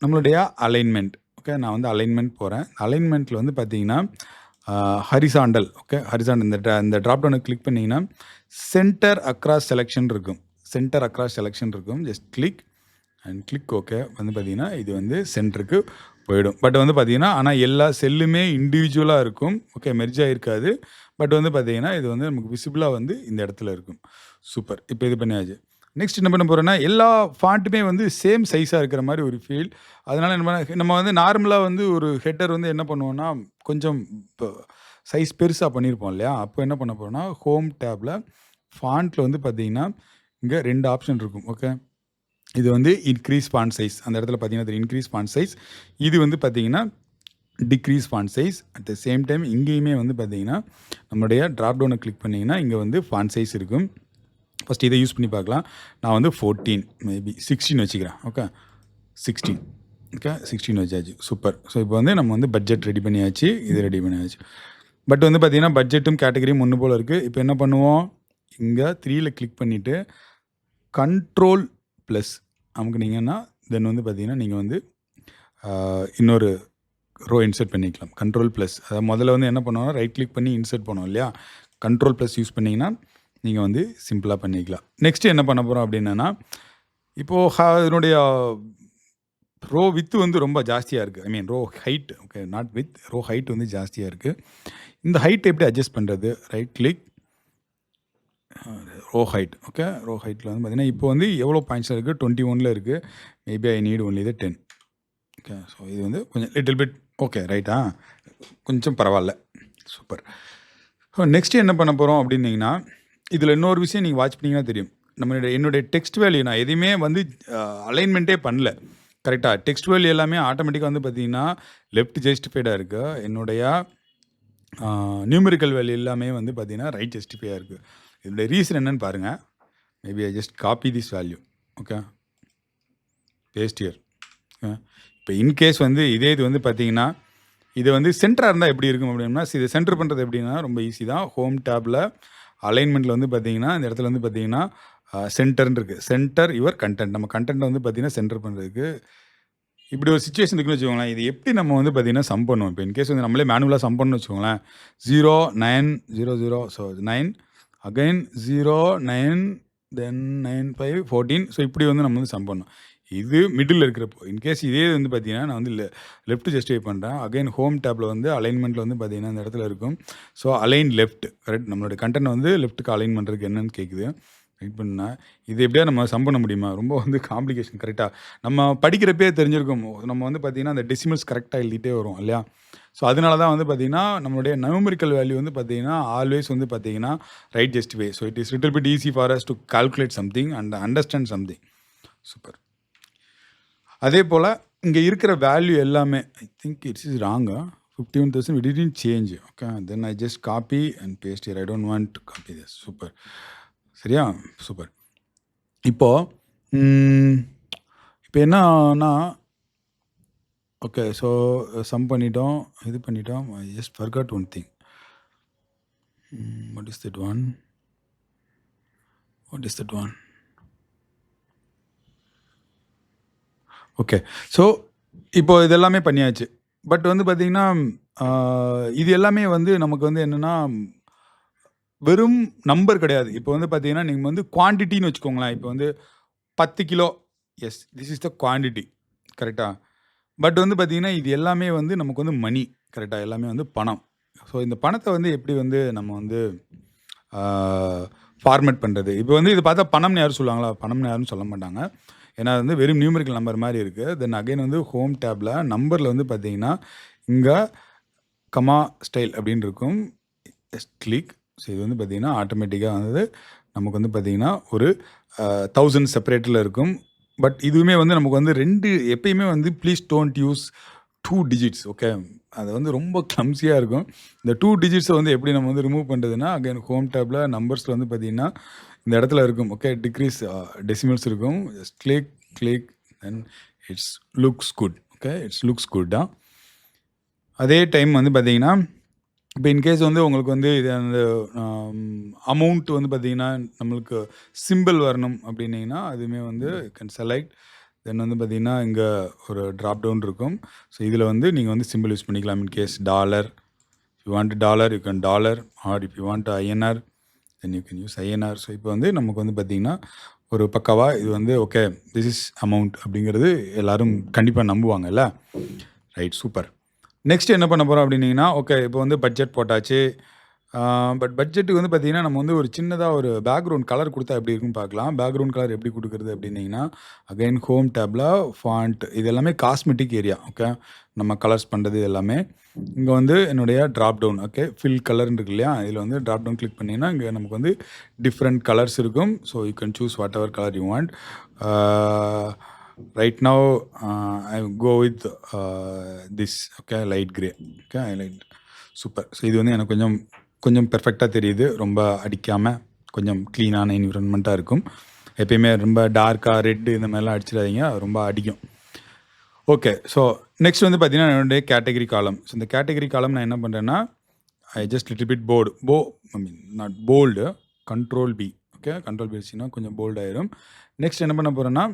நம்மளுடைய அலைன்மெண்ட். ஓகே, நான் வந்து அலைன்மெண்ட் போகிறேன். அலைன்மெண்ட்டில் வந்து பார்த்தீங்கன்னா ஹரிசாண்டல். ஓகே, ஹரிசாண்டல் இந்த ட்ராப் டவுனை கிளிக் பண்ணிங்கன்னா சென்டர் அக்ராஸ் செலெக்ஷன் இருக்கும். சென்டர் அக்ராஸ் செலெக்ஷன் இருக்கும். Just click and click. Okay, வந்து பார்த்தீங்கன்னா இது வந்து சென்டருக்கு போயிடும். பட் வந்து பார்த்தீங்கன்னா ஆனால் எல்லா செல்லுமே இண்டிவிஜுவலாக இருக்கும். ஓகே, மெர்ஜாக இருக்காது. பட் வந்து பார்த்தீங்கன்னா இது வந்து நமக்கு விசிபிளாக வந்து இந்த இடத்துல இருக்கும். சூப்பர். இப்போ இது பண்ணியாச்சு. நெக்ஸ்ட் என்ன பண்ண போகிறோன்னா, எல்லா ஃபாண்ட்டுமே வந்து சேம் சைஸாக இருக்கிற மாதிரி ஒரு ஃபீல். அதனால் நம்ம வந்து நார்மலாக வந்து ஒரு ஹெட்டர் வந்து என்ன பண்ணுவோன்னா, கொஞ்சம் இப்போ சைஸ் பெருசாக பண்ணியிருப்போம் இல்லையா? அப்போ என்ன பண்ண போகிறோன்னா, ஹோம் டேப்பில் ஃபாண்ட்டில் வந்து பார்த்தீங்கன்னா இங்கே 2 ஆப்ஷன் இருக்கும். ஓகே, இது வந்து இன்க்ரீஸ் ஃபாண்ட் சைஸ். அந்த இடத்துல பார்த்தீங்கன்னா இன்க்ரீஸ் ஃபாண்ட் சைஸ். இது வந்து பார்த்தீங்கன்னா decrease font size. At the same time இங்கேயுமே வந்து பார்த்தீங்கன்னா நம்மளுடைய ட்ராப் டவுனை கிளிக் பண்ணிங்கன்னா இங்கே வந்து ஃபாண்ட் சைஸ் இருக்கும். ஃபஸ்ட் இதை யூஸ் பண்ணி பார்க்கலாம். நான் வந்து 14 மேபி 16 வச்சுக்கிறேன். ஓகே, 16. ஓகே, 16 வச்சாச்சு. சூப்பர். ஸோ இப்போ வந்து நம்ம வந்து பட்ஜெட் ரெடி பண்ணியாச்சு, இது ரெடி பண்ணியாச்சு. பட் வந்து பார்த்தீங்கன்னா பட்ஜெட்டும் கேட்டகரியும் ஒன்று போல் இருக்குது. இப்போ என்ன பண்ணுவோம், இங்கே 3ல் கிளிக் பண்ணிவிட்டு கண்ட்ரோல் ப்ளஸ் அமுக்குனீங்கன்னா தென் வந்து பார்த்தீங்கன்னா நீங்கள் வந்து இன்னொரு ரோ இன்சர்ட் பண்ணிக்கலாம். கண்ட்ரோல் ப்ளஸ், அதாவது முதல்ல வந்து என்ன பண்ணுவோம்னா ரைட் கிளிக் பண்ணி இன்சர்ட் பண்ணுவோம் இல்லையா? கண்ட்ரோல் ப்ளஸ் யூஸ் பண்ணிங்கன்னா நீங்கள் வந்து சிம்பிளாக பண்ணிக்கலாம். நெக்ஸ்ட்டு என்ன பண்ண போகிறோம் அப்படின்னா, இப்போது இதனுடைய ரோ வித்து வந்து ரொம்ப ஜாஸ்தியாக இருக்குது. I mean row height. Okay, not width, row height வந்து ஜாஸ்தியாக இருக்குது. இந்த ஹைட் எப்படி அட்ஜஸ்ட் பண்ணுறது? Right click, row height. Okay, row ஹைட்டில் வந்து பார்த்தீங்கன்னா இப்போ வந்து எவ்வளோ பாயிண்ட்ஸ் இருக்குது? 21ல் இருக்குது. Maybe I need only the 10. Okay, so இது வந்து கொஞ்சம் லிட்டில் பிட் ஓகே ரைட்டா, கொஞ்சம் பரவாயில்ல. சூப்பர். ஸோ நெக்ஸ்ட்டு என்ன பண்ண போகிறோம் அப்படின்னீங்கன்னா, இதில் இன்னொரு விஷயம் நீங்கள் வாட்ச் பண்ணிங்கன்னா தெரியும். என்னுடைய டெக்ஸ்ட் வேல்யூ நான் எதையுமே வந்து அலைன்மெண்ட்டே பண்ணல. கரெக்டாக டெக்ஸ்ட் வேல்யூ எல்லாமே ஆட்டோமேட்டிக்காக வந்து பார்த்தீங்கன்னா லெஃப்ட் ஜஸ்டிஃபைடாக இருக்குது. என்னுடைய நியூமெரிக்கல் வேல்யூ எல்லாமே வந்து பார்த்தீங்கன்னா ரைட் ஜஸ்டிஃபையாக இருக்குது. இதோடைய ரீசன் என்னன்னு பாருங்கள். Maybe I just copy this value. Okay, paste here. இப்போ இன்கேஸ் வந்து இதே இது வந்து பார்த்தீங்கன்னா இது வந்து சென்டராக இருந்தால் எப்படி இருக்கும் அப்படின்னா, இது சென்டர் பண்ணுறது எப்படின்னா ரொம்ப ஈஸி தான். ஹோம் டேப்பில் அலைன்மெண்ட்டில் வந்து பார்த்தீங்கன்னா இந்த இடத்துல வந்து பார்த்தீங்கன்னா சென்டர்னு இருக்குது. Centre your content. நம்ம கண்டென்ட்டை வந்து பார்த்தீங்கன்னா சென்டர் பண்ணுறதுக்கு இப்படி ஒரு சுச்சுவேஷன் இருக்குன்னு வச்சுக்கோங்களேன். இது எப்படி நம்ம வந்து பார்த்தீங்கன்னா சம் பண்ணுவோம். இப்போ இன்கேஸ் வந்து நம்மளே மேனுவலாக சம் பண்ணணும்னு வச்சுக்கோங்களேன். 0 9 0 0 ஸோ 9 அகைன் 0 9 தென் 9 5 14. ஸோ இப்படி வந்து நம்ம வந்து சம் பண்ணணும். இது மிடில் இருக்கிறப்போ இன்கேஸ் இதே வந்து பார்த்தீங்கன்னா நான் வந்து லெஃப்ட் ஜஸ்டிஃபை பண்ணுறேன். அகைன் ஹோம் டேப்பில் வந்து அலைன்மெண்ட்டில் வந்து பார்த்தீங்கன்னா இந்த இடத்துல இருக்கும். So align left. கரெக்ட், நம்மளோட கண்டென்ட் வந்து லெஃப்ட்டுக்கு அலைன் பண்ணுறதுக்கு என்னன்னு கேட்குது. ரைட் பண்ணால் இது எப்படியா நம்ம சம் பண்ண முடியுமா? ரொம்ப வந்து காம்ப்ளிகேஷன். கரெக்டாக நம்ம படிக்கிறப்பே தெரிஞ்சிருக்கும். நம்ம வந்து பார்த்திங்கன்னா அந்த டெசிமல்ஸ் கரெக்டாக எழுதிட்டே வரும் இல்லையா? ஸோ அதனால தான் வந்து பார்த்திங்கன்னா நம்மளுடைய நியூமெரிக்கல் வேல்யூ வந்து பார்த்திங்கன்னா ஆல்வேஸ் வந்து பார்த்திங்கன்னா right justify. So it is little bit easy for us to calculate something and understand something. Super. அதே போல் இங்கே இருக்கிற வேல்யூ எல்லாமே ஐ திங்க் இட்ஸ் இஸ் ராங்கா. 51,000 we didn't change. Okay, then I just copy and paste here. I don't want to copy this. Super. சரியா? சூப்பர். இப்போது என்னன்னா ஓகே, ஸோ சம் பண்ணிட்டோம், இது பண்ணிட்டோம். I just forgot one thing. What is that one? Okay, so இப்போ இது எல்லாமே பண்ணியாச்சு. பட் வந்து பார்த்தீங்கன்னா, இது எல்லாமே வந்து நமக்கு வந்து என்னன்னா, வெறும் நம்பர் கிடையாது. இப்போ வந்து பார்த்தீங்கன்னா, நீங்க வந்து குவான்டிட்டின்னு வச்சுக்கோங்களேன். இப்போ வந்து 10 kilo. Yes, this is the quantity. கரெக்ட்டா? பட் வந்து பார்த்தீங்கன்னா, இது எல்லாமே வந்து நமக்கு வந்து மணி. கரெக்ட்டா? எல்லாமே வந்து பணம். ஸோ இந்த பணத்த வந்து எப்படி வந்து நம்ம வந்து ஆ ஃபார்மேட் பண்றது? இப்போ வந்து இது பார்த்தா பணம்னு யாரும் சொல்லுவாங்களா? பணம்னு யாரும் சொல்ல மாட்டாங்க. ஏன்னா அது வந்து வெறும் நியூமெரிக்கல் நம்பர் மாரி இருக்கு. தென் அகைன் வந்து ஹோம் டேப்ல நம்பர்ல வந்து பார்த்தீங்கன்னா, இங்க கமா ஸ்டைல் அப்படின்னு இருக்கும். கிளிக். ஸோ இது வந்து பார்த்தீங்கன்னா, ஆட்டோமேட்டிக்கா வந்து நமக்கு வந்து பார்த்தீங்கன்னா, ஒரு 1000 செப்பரேட்டர்ல இருக்கும். பட் இதுவுமே வந்து நமக்கு வந்து 2 எப்பயுமே வந்து please don't use 2 digits. Okay. அது வந்து ரொம்ப கிளம்ஸியா இருக்கும். இந்த 2 டிஜிட்ஸ வந்து எப்படி நம்ம வந்து ரிமூவ் பண்றதுன்னா, அகைன் ஹோம் டேப்ல நம்பர்ஸ்ல வந்து பார்த்தீங்கன்னா, இந்த இடத்துல இருக்கும். ஓகே. டிக்ரீஸ் டெசிமல்ஸ் இருக்கும். Just click, click then it's looks good. Okay. It's looks குட்டா. அதே டைம் வந்து பார்த்தீங்கன்னா, இப்போ இன்கேஸ் வந்து உங்களுக்கு வந்து இது அந்த அமௌண்ட் வந்து பார்த்தீங்கன்னா, நம்மளுக்கு சிம்பிள் வரணும் அப்படின்னீங்கன்னா, அதுவுமே வந்து கேன் செலக்ட். தென் வந்து பார்த்தீங்கன்னா, இங்க ஒரு ட்ராப் டவுன் இருக்கும். ஸோ இதில வந்து நீங்க வந்து சிம்பிள் யூஸ் பண்ணிக்கலாம். In case dollar, you want dollar, you can dollar or if you want INR, then you can use INR. So இப்போ வந்து நமக்கு வந்து பார்த்தீங்கன்னா, ஒரு பக்காவா இது வந்து ஓகே, திஸ் இஸ் அமௌண்ட் அப்படிங்கிறது எல்லாரும் கண்டிப்பா நம்புவாங்கல்ல. Right, super. நெக்ஸ்ட் என்ன பண்ண போறோம் அப்படின்னீங்கன்னா, ஓகே இப்போ வந்து பட்ஜெட் போட்டாச்சு. பட் பட்ஜெட்டுக்கு வந்து பார்த்தீங்கன்னா, நம்ம வந்து ஒரு சின்னதா ஒரு பேக்ரவுண்ட் கலர் குடுத்தா எப்படி இருக்குன்னு பார்க்கலாம். பேக்ரவுண்ட் கலர் எப்படி குடுக்குறது அப்படின்னீங்கன்னா, அகைன் ஹோம் டேப்ல ஃபாண்ட் இது எல்லாமே காஸ்மெட்டிக் ஏரியா. ஓகே. நம்ம கலர்ஸ் பண்றது எல்லாமே. இங்க வந்து என்னுடைய ட்ராப் டவுன். ஓகே. ஃபில் கலர்ன்னு இருக்கு இல்லையா? இதில வந்து ட்ராப் டவுன் கிளிக் பண்ணீங்கன்னா, இங்க நமக்கு வந்து டிஃபரெண்ட் கலர்ஸ் இருக்கும். So you can choose whatever colour you want. Right now I go with this. Okay. Light grey. Okay. Light super. So இது வந்து எனக்கு கொஞ்சம் கொஞ்சம் பெர்ஃபெக்ட்டா தெரியுது. ரொம்ப அடிக்காம கொஞ்சம் கிளீனான என்விரான்மெண்ட்டா இருக்கும். எப்பயுமே ரொம்ப டார்க்கா ரெட் இந்த மாதிரிலாம் அடிச்சிடாதீங்க. அது ரொம்ப அடிக்கும். ஓகே. ஸோ நெக்ஸ்ட் வந்து பார்த்தீங்கன்னா, என்னுடைய கேட்டகரி காலம். ஸோ இந்த கேட்டகரி காலம் நான் என்ன பண்ணுறேன்னா, I just little bit I mean not bold, control B. Okay. Control B வச்சிங்கன்னா கொஞ்சம் போல்ட் ஆயிரும். நெக்ஸ்ட் என்ன பண்ண போறேன்னா,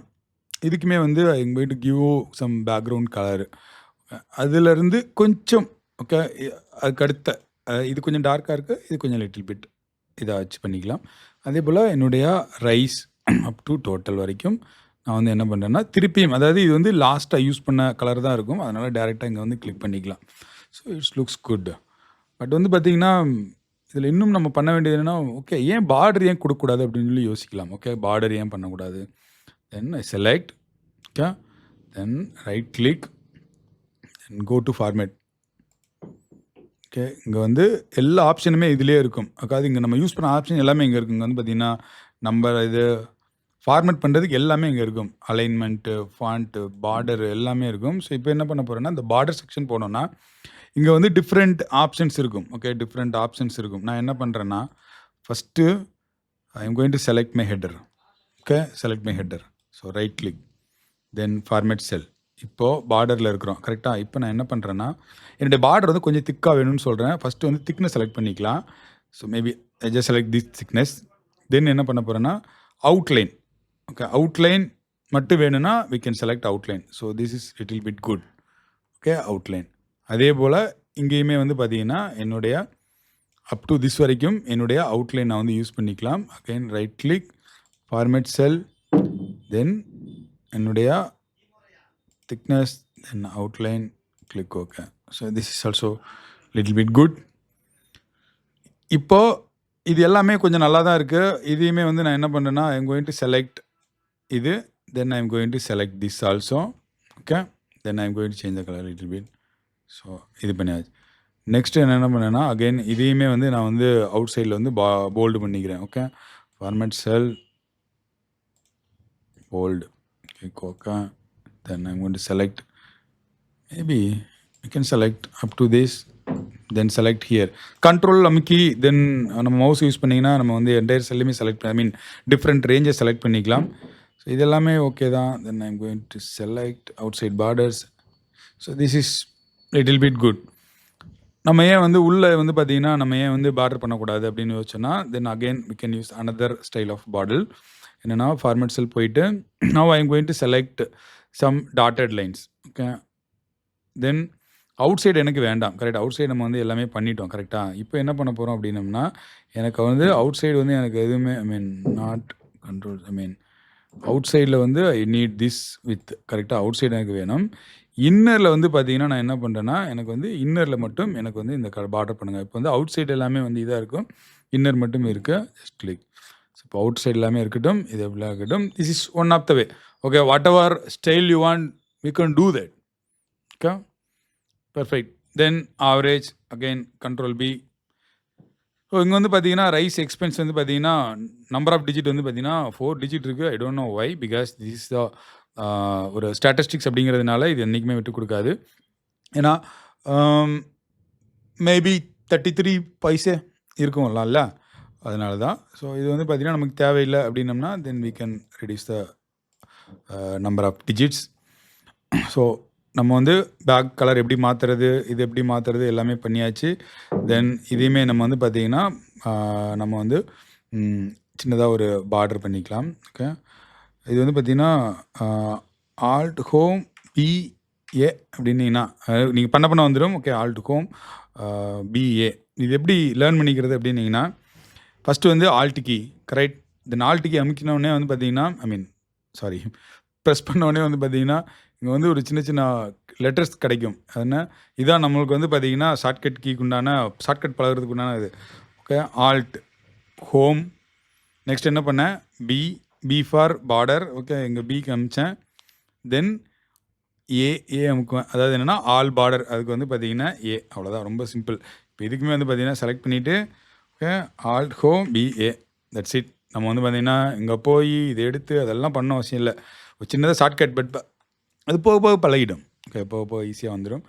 இதுக்குமே வந்து I am going to give some background colour. அதிலிருந்து கொஞ்சம் ஓகே. அதுக்கு அடுத்த இது கொஞ்சம் டார்க்கா இருக்கு. இது கொஞ்சம் லிட்டில் பிட் இத வச்சு பண்ணிக்கலாம். அதேபோல என்னுடைய ரைஸ் அப் டூ டோட்டல் வரைக்கும் நான் வந்து என்ன பண்றேன்னா, திருப்பியும் அதாவது இது வந்து லாஸ்ட்டா யூஸ் பண்ண கலர் தான் இருக்கும். அதனால டைரக்ட்டா இங்க வந்து கிளிக் பண்ணிக்கலாம். So it's looks good. But வந்து பார்த்தீங்கன்னா, இதில இன்னும் நம்ம பண்ண வேண்டியது என்னன்னா, ஓகே ஏன் பார்டர் ஏன் குடுக்கக்கூடாது அப்படின்னு சொல்லி யோசிக்கலாம். ஓகே. பார்டர் ஏன் பண்ணக்கூடாது? Then I select. Okay. Then right click and go to format. Okay. இங்க வந்து எல்லா ஆப்ஷனுமே இதிலேயே இருக்கும். அதாவது இங்க நம்ம யூஸ் பண்ண ஆப்ஷன் எல்லாமே இங்க இருக்கும். இங்க வந்து பார்த்தீங்கன்னா, நம்பர் இது ஃபார்மேட் பண்றதுக்கு எல்லாமே இங்க இருக்கும். அலைன்மென்ட், ஃபாண்ட், பார்டர் எல்லாமே இருக்கும். ஸோ இப்போ என்ன பண்ண போறேன்னா, இந்த பார்டர் செக்ஷன் போனோம்னா, இங்க வந்து டிஃபரெண்ட் ஆப்ஷன்ஸ் இருக்கும். ஓகே. டிஃபரெண்ட் ஆப்ஷன்ஸ் இருக்கும். நான் என்ன பண்றேன்னா, first I am going to select my header. Okay. Select my header. So right click. Then format cell. இப்போ பார்டர்ல இருக்கிறோம். கரெக்ட்டா? இப்போ நான் என்ன பண்றேன்னா, என்னுடைய பார்டர் வந்து கொஞ்சம் திக்கா வேணும்னு சொல்றேன். ஃபர்ஸ்ட்டு வந்து திக்னஸ் செலக்ட் பண்ணிக்கலாம். So maybe I just select this thickness. Then என்ன பண்ண போறேன்னா, அவுட்லைன். ஓகே. அவுட்லைன் மட்டும் வேணும்னா we can select outline. So this is little bit good. Okay. Outline. அதேபோல இங்கேயுமே வந்து பார்த்தீங்கன்னா, என்னுடைய அப் டூ திஸ் வரைக்கும் என்னுடைய அவுட்லைன் நான் வந்து யூஸ் பண்ணிக்கலாம். Again right click, format cell, then என்னுடைய thickness, then outline, click OK. So this is also little bit good. இப்போ இது எல்லாமே கொஞ்சம் நல்லா தான் இருக்கு. இதையுமே வந்து நான் என்ன பண்றேன்னா, I am going to select இது, then I am going to select this also. Okay. Then I am going to change the color little bit. So இது பண்ணியாச்சு. நெக்ஸ்ட் என்ன பண்ணேன்னா, அகைன் இதையுமே வந்து நான் வந்து அவுட் சைடில் வந்து போல்டு பண்ணிக்கிறேன். Okay. Format cell, bold, click okay. Then I'm going to select, maybe you can select up to this, then select here. Control அமுக்கி then நம்ம மவுஸ் யூஸ் பண்ணிங்கன்னா நம்ம வந்து என்டையர் செல்லுமே செலக்ட் ஐ மீன் டிஃப்ரெண்ட் ரேஞ்சை செலக்ட் பண்ணிக்கலாம். ஸோ இது எல்லாமே ஓகே தான். Then I'm going to select outside borders. So this is little bit good. நம்ம ஏன் வந்து உள்ளே வந்து பார்த்தீங்கன்னா நம்ம ஏன் வந்து பார்டர் பண்ணக்கூடாது அப்படின்னு யோசிச்சோன்னா, then again we can use another style of border. என்னென்னா ஃபார்மேட் செல் போயிட்டு now I am going to select some dotted lines. Okay. Then outside எனக்கு வேண்டாம். கரெக்ட். அவுட் சைடு நம்ம வந்து எல்லாமே பண்ணிட்டோம். கரெக்ட்டா? இப்போ என்ன பண்ண போறோம் அப்படின்னம்னா, எனக்கு வந்து அவுட் சைடு வந்து எனக்கு எதுவுமே நாட் கண்ட்ரோல் அவுட் சைடில் வந்து ஐ நீட் திஸ் வித் கரெக்டாக அவுட் சைடு எனக்கு வேணும். இன்னரில் வந்து பார்த்தீங்கன்னா நான் என்ன பண்ணுறேன்னா எனக்கு வந்து இன்னரில் மட்டும் எனக்கு வந்து இந்த பார்டர் பண்ணுங்கள். இப்போ வந்து அவுட் சைடு எல்லாமே வந்து இதாக இருக்கும், இன்னர் மட்டும் இருக்கு. Just click. இப்போ அவுட் சைடு எல்லாமே இருக்கட்டும், இது எப்படிலாம் இருக்கட்டும். This is one of the way. Okay, whatever style you want we can do that. Okay, perfect. Then average again control B. So இங்கே வந்து பார்த்தீங்கன்னா ரைஸ் எக்ஸ்பென்ஸ் வந்து பார்த்தீங்கன்னா நம்பர் ஆஃப் டிஜிட் வந்து பார்த்தீங்கன்னா 4 டிஜிட் இருக்குது. I don't know why, because this is the ஒரு ஸ்டாட்டிஸ்டிக்ஸ் அப்படிங்கிறதுனால இது என்றைக்குமே விட்டு கொடுக்காது. ஏன்னா மேபி 33 பைசே இருக்கும்ல, அதனால தான். ஸோ இது வந்து பார்த்தீங்கன்னா நமக்கு தேவையில்லை அப்படின்னம்னா then we can reduce the number of digits. So நம்ம வந்து பேக் கலர் எப்படி மாற்றுறது, இது எப்படி மாற்றுறது எல்லாமே பண்ணியாச்சு. தென் இதையுமே நம்ம வந்து பார்த்திங்கன்னா நம்ம வந்து சின்னதாக ஒரு பார்டர் பண்ணிக்கலாம். ஓகே, இது வந்து பார்த்திங்கன்னா ஆல்ட் ஹோம் பிஏ அப்படின்னீங்கன்னா நீங்கள் பண்ண வந்துடும். Okay, alt home PA. இது எப்படி லேர்ன் பண்ணிக்கிறது அப்படின்னீங்கன்னா ஃபஸ்ட்டு வந்து alt key, correct. Then alt key அமுக்கினோடனே வந்து பார்த்திங்கன்னா ப்ரெஸ் பண்ணோடனே வந்து பார்த்திங்கன்னா இங்கே வந்து ஒரு சின்ன சின்ன லெட்டர்ஸ் கிடைக்கும். அதுனா இதான் நம்மளுக்கு வந்து பார்த்திங்கன்னா ஷார்ட்கட் கீக்கு உண்டான ஷார்ட்கட் பழகிறதுக்கு உண்டான இது. Okay, alt home. நெக்ஸ்ட் என்ன பண்ணேன், பி ஃபார் பார்டர். ஓகே, எங்கள் பிக்கு அமிச்சேன். தென் ஏ அமுக்குவேன். அதாவது என்னென்னா ஆல் பார்டர், அதுக்கு வந்து பார்த்திங்கன்னா ஏ. அவ்வளோதான், ரொம்ப சிம்பிள். இப்போ இதுக்குமே வந்து பார்த்திங்கன்னா செலக்ட் பண்ணிவிட்டு okay alt home PA, that's it. நம்ம வந்து பார்த்திங்கன்னா இங்கே போய் இதை எடுத்து அதெல்லாம் பண்ண அவசியம் இல்லை. ஒரு சின்னதாக ஷார்ட்கட் பட் அது போக போக பழகிடும். ஓகே, போக போக ஈஸியாக வந்துடும்.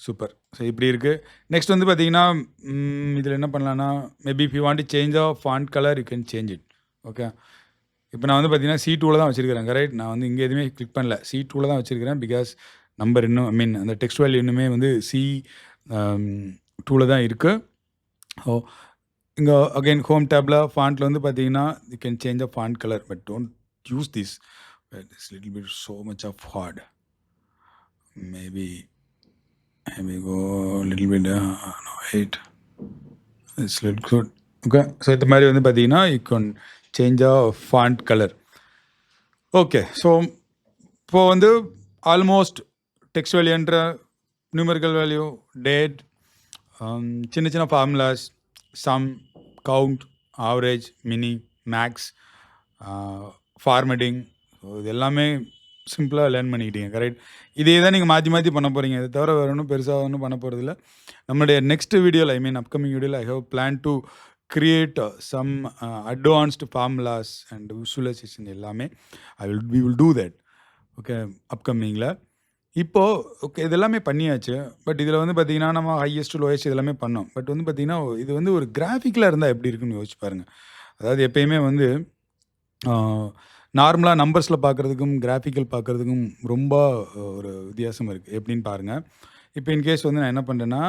சூப்பர். ஸோ இப்படி இருக்குது. நெக்ஸ்ட் வந்து பார்த்திங்கன்னா இதில் என்ன பண்ணலான்னா maybe if you want to change of font colour you can change it. Okay, இப்போ நான் வந்து பார்த்திங்கன்னா C2 தான் வச்சுருக்கிறேன். கரெக்ட். நான் வந்து இங்கே எதுவுமே கிளிக் பண்ணல, C2 தான் வச்சுருக்கிறேன். பிகாஸ் நம்பர் இன்னும் அந்த டெக்ஸ்ட் வேல்யூ இன்னுமே வந்து C2 தான் இருக்குது. ஸோ இங்கே அகெயின் ஹோம் டேப்பில் ஃபாண்ட்டில் வந்து பார்த்தீங்கன்னா you can change a font colour, but don't use this. It's little bit so much of hard. Maybe go a little bit no wait, it's little good. Okay, so இந்த மாதிரி வந்து பார்த்தீங்கன்னா you can change a font color. Okay, so இப்போ வந்து ஆல்மோஸ்ட் டெக்ஸ்ட் வேல்யூ என்ற நியூமெரிக்கல் வேல்யூ, டேட், சின்ன சின்ன formulas, sum, count, average, mini, max, formatting, இது எல்லாமே சிம்பிளாக லேர்ன் பண்ணிக்கிட்டீங்க. கரெக்ட். இதே தான் நீங்கள் மாற்றி மாற்றி பண்ண போகிறீங்க. இதை தவிர வேறு ஒன்றும் பெருசாக ஒன்றும் பண்ண போகிறதில்ல. நம்மளுடைய நெக்ஸ்ட் வீடியோவில் அப்கமிங் வீடியோவில் I have plan to create some advanced formulas and visualisation எல்லாமே we will do that. ஓகே, அப்கமிங்கில். இப்போது ஓகே இது எல்லாமே பண்ணியாச்சு. பட் இதில் வந்து பார்த்திங்கன்னா நம்ம ஹையஸ்ட் லோயஸ்ட் இதெல்லாமே பண்ணோம். பட் வந்து பார்த்திங்கன்னா இது வந்து ஒரு கிராஃபிக்கில் இருந்தால் எப்படி இருக்குன்னு யோசிச்சு பாருங்கள். அதாவது எப்பயுமே வந்து நார்மலாக நம்பர்ஸில் பார்க்குறதுக்கும் கிராஃபிக்கல் பார்க்குறதுக்கும் ரொம்ப ஒரு வித்தியாசம் இருக்குது. எப்படின்னு பாருங்கள். இப்போ இன்கேஸ் வந்து நான் என்ன பண்ணுறேன்னா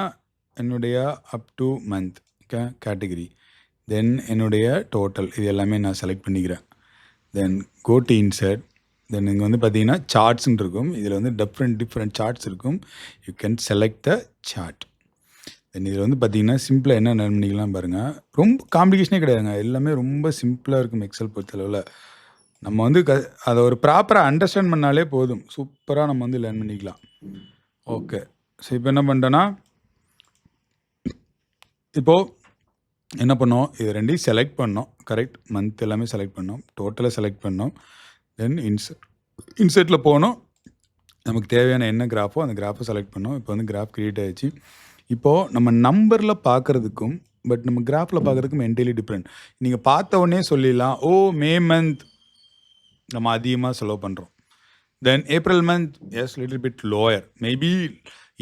என்னுடைய அப் டு மந்த் கேட்டகிரி, தென் என்னுடைய டோட்டல், இது எல்லாமே நான் செலக்ட் பண்ணிக்கிறேன். தென் கோ டு இன்சர்ட். தென் இங்கே வந்து பார்த்தீங்கன்னா சார்ட்ஸ்ன்னு இருக்கும். இதில் வந்து டிஃப்ரெண்ட் சார்ட்ஸ் இருக்கும். You can select the chart. Then இதில் வந்து பார்த்தீங்கன்னா சிம்பிளாக என்ன லேர்ன் பண்ணிக்கலாம் பாருங்கள். ரொம்ப காம்ப்ளிகேஷனே கிடையாதுங்க. எல்லாமே ரொம்ப சிம்பிளாக இருக்கும் எக்ஸல் பொறுத்தளவில். நம்ம வந்து அதை ஒரு ப்ராப்பராக அண்டர்ஸ்டாண்ட் பண்ணாலே போதும், சூப்பராக நம்ம வந்து லேர்ன் பண்ணிக்கலாம். ஓகே, ஸோ இப்போ என்ன பண்ணிட்டேன்னா இப்போது என்ன பண்ணோம், இது ரெண்டையும் செலக்ட் பண்ணோம். கரெக்ட். மந்த் எல்லாமே செலக்ட் பண்ணோம், டோட்டலாக செலக்ட் பண்ணோம். தென் இன்சர்ட்டில் போனோம். நமக்கு தேவையான என்ன கிராஃபோ அந்த கிராஃபை செலக்ட் பண்ணோம். இப்போ வந்து கிராஃப் க்ரியேட் ஆகிடுச்சு. இப்போது நம்ம நம்பரில் பார்க்குறதுக்கும் பட் நம்ம கிராஃபில் பார்க்குறதுக்கும் என்டையர்லி டிஃப்ரெண்ட். நீங்கள் பார்த்த உடனே சொல்லிடலாம், ஓ மே மந்த் நம்ம அதிகமாக செலவு பண்ணுறோம். Then April month is little bit lower. Maybe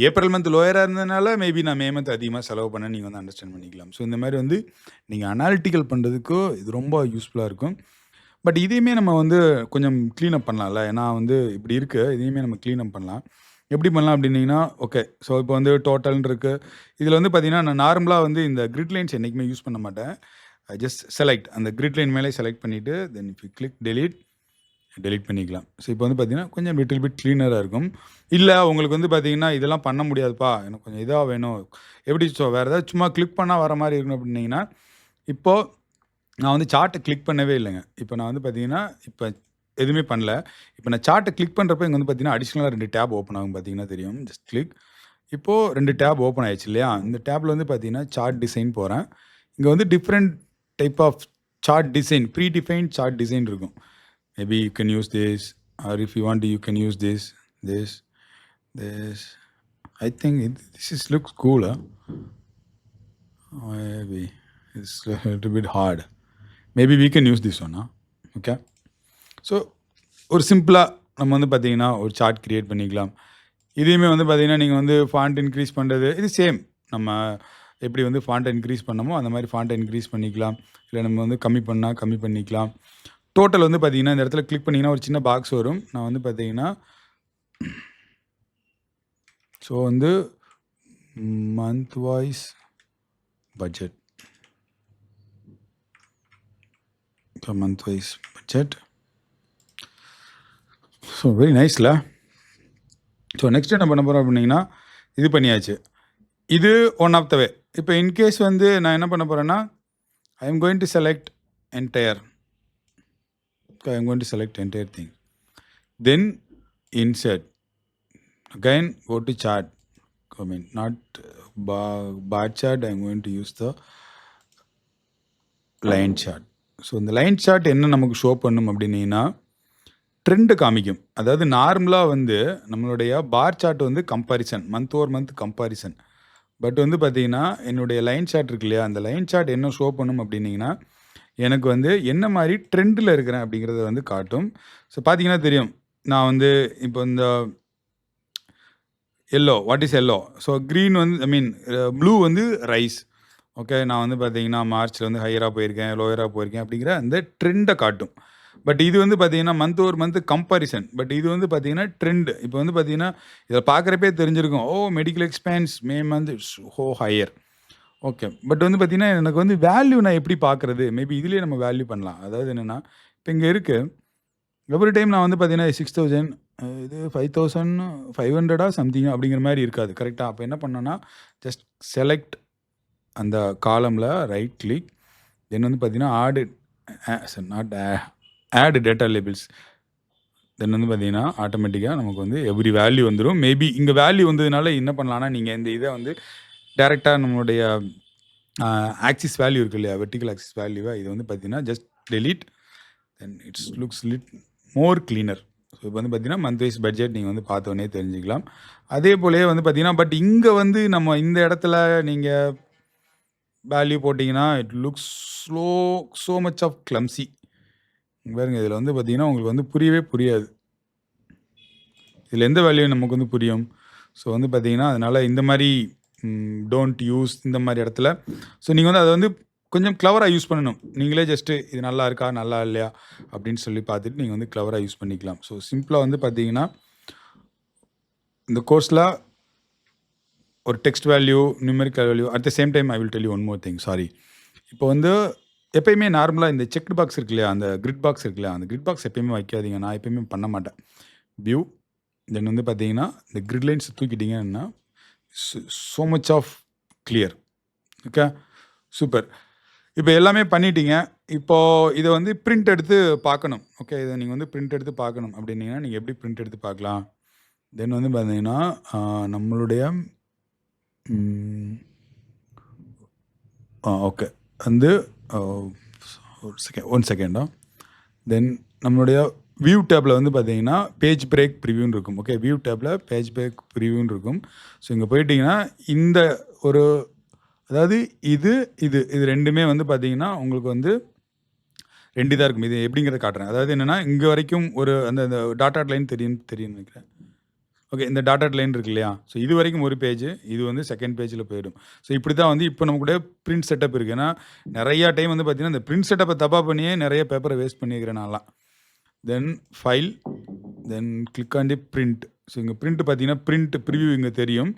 April month லோயராக இருந்ததுனால மேபி நான் மே மந்த் அதிகமாக செலவு பண்ண நீங்கள் வந்து அண்டர்ஸ்டாண்ட் பண்ணிக்கலாம். ஸோ இந்த மாதிரி வந்து நீங்கள் அனாலிட்டிக்கல் பண்ணுறதுக்கு இது ரொம்ப யூஸ்ஃபுல்லாக இருக்கும். பட் இதையுமே நம்ம வந்து கொஞ்சம் க்ளீனப் பண்ணலாம்ல. ஏன்னா வந்து இப்படி இருக்குது, இதையுமே நம்ம க்ளீனப் பண்ணலாம். எப்படி பண்ணலாம் அப்படின்னீங்கன்னா ஓகே, ஸோ இப்போ வந்து டோட்டல்னு இருக்குது. இதில் வந்து பார்த்தீங்கன்னா நான் நார்மலாக வந்து இந்த கிரிட் லைன்ஸ் என்றைக்குமே யூஸ் பண்ண மாட்டேன். ஜஸ்ட் செலக்ட், அந்த கிரிட் லைன் மேலே செலக்ட் பண்ணிவிட்டு தென் if you click delete delete பண்ணிக்கலாம். ஸோ இப்போ வந்து பார்த்தீங்கன்னா கொஞ்சம் லிட்டில் பிட் க்ளீனராக இருக்கும். இல்லை உங்களுக்கு வந்து பார்த்தீங்கன்னா இதெல்லாம் பண்ண முடியாதுப்பா, எனக்கு கொஞ்சம் இதாக வேணும், எப்படி வேறு ஏதாவது சும்மா கிளிக் பண்ணால் வர மாதிரி இருக்கணும் அப்படின்னீங்கன்னா, இப்போது நான் வந்து சார்ட்டை கிளிக் பண்ணவே இல்லைங்க. இப்போ நான் வந்து பார்த்தீங்கன்னா இப்போ எதுவுமே பண்ணல. இப்போ நான் சார்ட்டை கிளிக் பண்ணுறப்ப இங்கே வந்து பார்த்தீங்கன்னா அடிஷ்னலாக 2 டேப் ஓப்பன் ஆகும், பார்த்தீங்கன்னா தெரியும். Just click. இப்போது 2 டேப் ஓப்பன் ஆயிடுச்சு இல்லையா? இந்த டேப்பில் வந்து பார்த்தீங்கன்னா சார்ட் டிசைன் போகிறேன். இங்கே வந்து different type of chart design, predefined chart design இருக்கும். Maybe you can use this, or if you want you can use this. I think this looks cool. Maybe it's little bit hard. Maybe we can use this one. Okay. So ஒரு சிம்பிளாக நம்ம வந்து பார்த்தீங்கன்னா ஒரு சார்ட் க்ரியேட் பண்ணிக்கலாம். இதையுமே வந்து பார்த்தீங்கன்னா நீங்கள் வந்து ஃபாண்ட் இன்க்ரீஸ் பண்ணுறது இது சேம். நம்ம எப்படி வந்து ஃபாண்ட்டை இன்க்ரீஸ் பண்ணமோ அந்த மாதிரி ஃபாண்ட்டை இன்க்ரீஸ் பண்ணிக்கலாம். இல்லை நம்ம வந்து கம்மி பண்ணால் கம்மி பண்ணிக்கலாம். டோட்டல் வந்து பார்த்தீங்கன்னா இந்த இடத்துல கிளிக் பண்ணிங்கன்னா ஒரு சின்ன பாக்ஸ் வரும். நான் வந்து பார்த்தீங்கன்னா ஸோ வந்து month wise budget, month wise budget. So very நைஸ்ல. ஸோ நெக்ஸ்ட் என்ன பண்ண போகிறோம் அப்படின்னா இது பண்ணியாச்சு. இது ஒன் ஆஃப் த வே. இப்போ இன்கேஸ் வந்து நான் என்ன பண்ண போகிறேன்னா I am going to select entire. I am going to select entire thing. Then insert. Again go to chart. I mean not bar chart. I am going to use the line chart. So இந்த லைன் சார்ட் என்ன நமக்கு ஷோ பண்ணும் அப்படின்னா ட்ரெண்டு காமிக்கும். அதாவது நார்மலாக வந்து நம்மளுடைய பார் சார்ட் வந்து comparison, month over month comparison. But வந்து பார்த்தீங்கன்னா என்னுடைய லைன் சார்ட் இருக்கு இல்லையா, அந்த லைன் சார்ட் என்ன ஷோ பண்ணும் அப்படின்னீங்கன்னா எனக்கு வந்து என்ன மாதிரி ட்ரெண்டில் இருக்கிறேன் அப்படிங்கிறத வந்து காட்டும். ஸோ பார்த்தீங்கன்னா தெரியும், நான் வந்து இப்போ இந்த yellow, what is yellow? So green வந்து ஐ மீன் ப்ளூ வந்து ரைஸ். ஓகே, நான் வந்து பார்த்தீங்கன்னா மார்ச்சில் வந்து ஹையராக போயிருக்கேன், லோயராக போயிருக்கேன் அப்படிங்கிற அந்த ட்ரெண்டை காட்டும். பட் இது வந்து பார்த்தீங்கன்னா month over month comparison. But இது வந்து பார்த்தீங்கன்னா ட்ரெண்டு. இப்போ வந்து பார்த்தீங்கன்னா இதில் பார்க்குறப்பே தெரிஞ்சிருக்கும், ஓ மெடிக்கல் எக்ஸ்பென்ஸ் மே மந்த் ஹோ ஹையர். ஓகே, பட் வந்து பார்த்தீங்கன்னா எனக்கு வந்து வேல்யூ நான் எப்படி பார்க்குறது? மேபி இதுலேயே நம்ம வேல்யூ பண்ணலாம். அதாவது என்னென்னா இப்போ இங்கே இருக்குது எவ்ரி டைம் நான் வந்து பார்த்தீங்கன்னா 6000 இது 5500 சம்திங் அப்படிங்கிற மாதிரி இருக்காது. கரெக்டாக? அப்போ என்ன பண்ணோன்னா ஜஸ்ட் செலக்ட் அந்த காலமில் ரைட் கிளிக். தென் வந்து பார்த்தீங்கன்னா ஆட் டேட்டா லேபிள்ஸ். தென் வந்து பார்த்தீங்கன்னா ஆட்டோமேட்டிக்காக நமக்கு வந்து எவ்ரி வேல்யூ வந்துடும். மேபி இங்கே வேல்யூ வந்ததுனால என்ன பண்ணலான்னா நீங்கள் இந்த இதை வந்து டேரெக்டாக நம்மளுடைய ஆக்சிஸ் வேல்யூ இருக்கு இல்லையா, வெர்டிக்கல் ஆக்சிஸ் வேல்யூவை இது வந்து பார்த்தீங்கன்னா just delete. Then it's looks more cleaner. So இப்போ வந்து பார்த்தீங்கன்னா மந்த் வைஸ் பட்ஜெட் நீங்கள் வந்து பார்த்தோன்னே தெரிஞ்சுக்கலாம். அதே போலவே வந்து பார்த்தீங்கன்னா பட் இங்கே வந்து நம்ம இந்த இடத்துல நீங்கள் வேல்யூ போட்டிங்கன்னா it looks so much of clumsy. பாருங்க, இதில் வந்து பார்த்தீங்கன்னா உங்களுக்கு வந்து புரியவே புரியாது. இதில் எந்த வேல்யூ நமக்கு வந்து புரியும்? ஸோ வந்து பார்த்தீங்கன்னா அதனால் இந்த மாதிரி டோன்ட் யூஸ் இந்த மாதிரி இடத்துல. ஸோ நீங்கள் வந்து அதை வந்து கொஞ்சம் க்ளவராக யூஸ் பண்ணணும். நீங்களே ஜஸ்ட்டு இது நல்லா இருக்கா நல்லா இல்லையா அப்படின்னு சொல்லி பார்த்துட்டு நீங்கள் வந்து க்ளவராக யூஸ் பண்ணிக்கலாம். ஸோ சிம்பிளாக வந்து பார்த்தீங்கன்னா இந்த கோர்ஸில் ஒரு text value, numerical value, at the same time I will tell you one more thing. Sorry, இப்போ வந்து எப்பயுமே நார்மலாக இந்த செக்டு பாக்ஸ் இருக்கு இல்லையா, அந்த கிரிட் பாக்ஸ் இருக்கு இல்லையா, அந்த கிரிட் பாக்ஸ் எப்பயுமே வைக்காதீங்க. நான் எப்பயுமே பண்ண மாட்டேன். வியூ, தென் வந்து பார்த்தீங்கன்னா இந்த கிரிட் லைன்ஸ் தூக்கிட்டீங்கன்னா so much of clear. Okay, super. இப்போ எல்லாமே பண்ணிட்டீங்க. இப்போது இதை வந்து பிரிண்ட் எடுத்து பார்க்கணும். ஓகே, இதை நீங்கள் வந்து பிரிண்ட் எடுத்து பார்க்கணும் அப்படின்னீங்கன்னா நீங்கள் எப்படி பிரிண்ட் எடுத்து பார்க்கலாம்? தென் வந்து பார்த்தீங்கன்னா நம்மளுடைய ஓகே வந்து ஒன் செகண்டா. தென் நம்மளுடைய வியூ டேப்பில் வந்து பார்த்தீங்கன்னா பேஜ் பிரேக் ப்ரிவியூன்னு இருக்கும். ஓகே, வியூ டேப்பில் பேஜ் பிரேக் ப்ரிவியூன்னு இருக்கும். ஸோ இங்கே போயிட்டிங்கன்னா இந்த ஒரு அதாவது இது இது இது ரெண்டுமே வந்து பார்த்தீங்கன்னா உங்களுக்கு வந்து ரெண்டு தான் இருக்கும். இது எப்படிங்கிறத காட்டுறேன். அதாவது என்னென்னா இங்கே வரைக்கும் ஒரு அந்த டாட்டா லைன் தெரியும் நினைக்கிறேன். ஓகே, இந்த டாட்டட் லைன் இருக்கு இல்லையா, ஸோ இது வரைக்கும் ஒரு பேஜ், இது வந்து செகண்ட் பேஜில் போயிடும். ஸோ இப்படி தான் வந்து இப்போ நமக்கு கூட பிரிண்ட் செட்டப் இருக்குது. ஏன்னா நிறையா டைம் வந்து பார்த்தீங்கன்னா இந்த பிரிண்ட் செட்டப்பை தப்பாக பண்ணியே நிறைய பேப்பரை வேஸ்ட் பண்ணியிருக்கிறேன் நான்லாம். தென் file, then click on the print. So இங்கே பிரிண்ட் பார்த்தீங்கன்னா பிரிண்ட் ப்ரிவியூ இங்கே தெரியும்.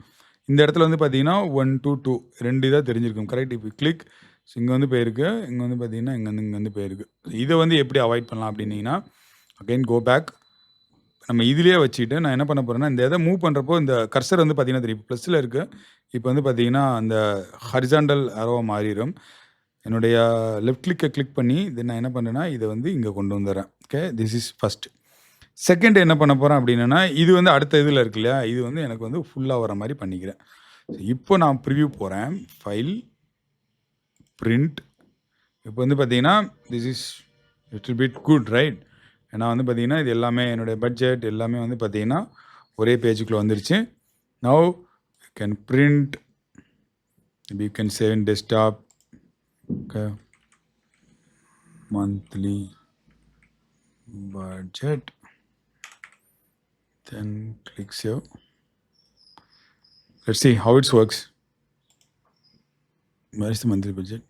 இந்த இடத்துல வந்து பார்த்தீங்கன்னா 1 2 2 ரெண்டு இதாக தெரிஞ்சிருக்கும். கரெக்ட்? இப்போ கிளிக், ஸோ இங்கே வந்து போயிருக்கு, இங்கே வந்து பார்த்தீங்கன்னா இங்கே வந்து போயிருக்கு. இதை வந்து எப்படி அவாய்ட் பண்ணலாம் அப்படின்னீங்கன்னா அகைன் கோ பேக். நம்ம இதுலேயே வச்சுக்கிட்டு நான் என்ன பண்ண போகிறேன்னா, இந்த இதை மூவ் பண்ணுறப்போ இந்த கர்சர் வந்து பார்த்தீங்கன்னா தெரியும், ப்ளஸில் இருக்குது. இப்போ வந்து பார்த்தீங்கன்னா அந்த ஹரிசாண்டல் ஆரோவா மாறிடும். என்னுடைய லெஃப்ட் கிளிக்கை கிளிக் பண்ணி இது நான் என்ன பண்ணுறேன்னா, இதை வந்து இங்கே கொண்டு வந்துடுறேன். Okay, this is first. Second என்ன பண்ண போகிறேன் அப்படின்னா, இது வந்து அடுத்த இதில் இருக்கு இல்லையா, இது வந்து எனக்கு வந்து ஃபுல்லாக வர மாதிரி பண்ணிக்கிறேன். இப்போ நான் ப்ரிவ்யூ போகிறேன், ஃபைல், பிரிண்ட். இப்போ வந்து பார்த்தீங்கன்னா this is little bit good right. ஏன்னா வந்து பார்த்தீங்கன்னா இது எல்லாமே என்னுடைய பட்ஜெட் எல்லாமே வந்து பார்த்தீங்கன்னா ஒரே பேஜுக்குள்ளே வந்துருச்சு. Now you can print, you can save in desktop. Okay, monthly budget, then click save. Let's see how it works. Where is the monthly budget?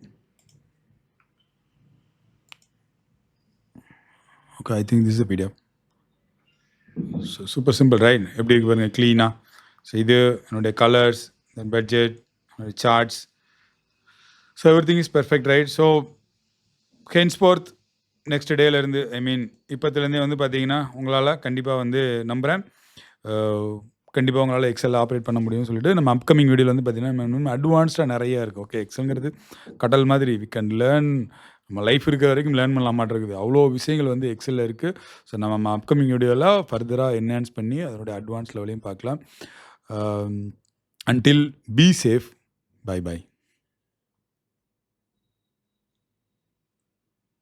Okay, I think this is a PDF. So super simple, right? எப்படி இருக்கு பாருங்க, க்ளீனாக. ஸோ இது என்னுடைய கலர்ஸ், தென் பட்ஜெட், என்னுடைய charts. So everything is perfect, right? So henceforth next டேலேருந்து, ஐ மீன் இப்போத்துலேருந்தே வந்து பார்த்தீங்கன்னா உங்களால் கண்டிப்பாக வந்து நம்புகிறேன், கண்டிப்பாக உங்களால் எக்ஸல் ஆப்ரேட் பண்ண முடியும்னு சொல்லிட்டு நம்ம அப்கமிங் வீடியோவில் வந்து பார்த்தீங்கன்னா இன்னும் அட்வான்ஸ்டாக நிறையா இருக்குது. ஓகே, எக்ஸல்ங்கிறது கடல் மாதிரி, வி கேன் லேர்ன், நம்ம லைஃப் இருக்கிற வரைக்கும் லேர்ன் பண்ணலாமாட்டு இருக்குது. அவ்வளோ விஷயங்கள் வந்து எக்ஸலில் இருக்குது. ஸோ நம்ம அப்கமிங் வீடியோவில் ஃபர்தராக என்ஹான்ஸ் பண்ணி அதனுடைய அட்வான்ஸ் லெவலையும் பார்க்கலாம். Until be safe, bye by.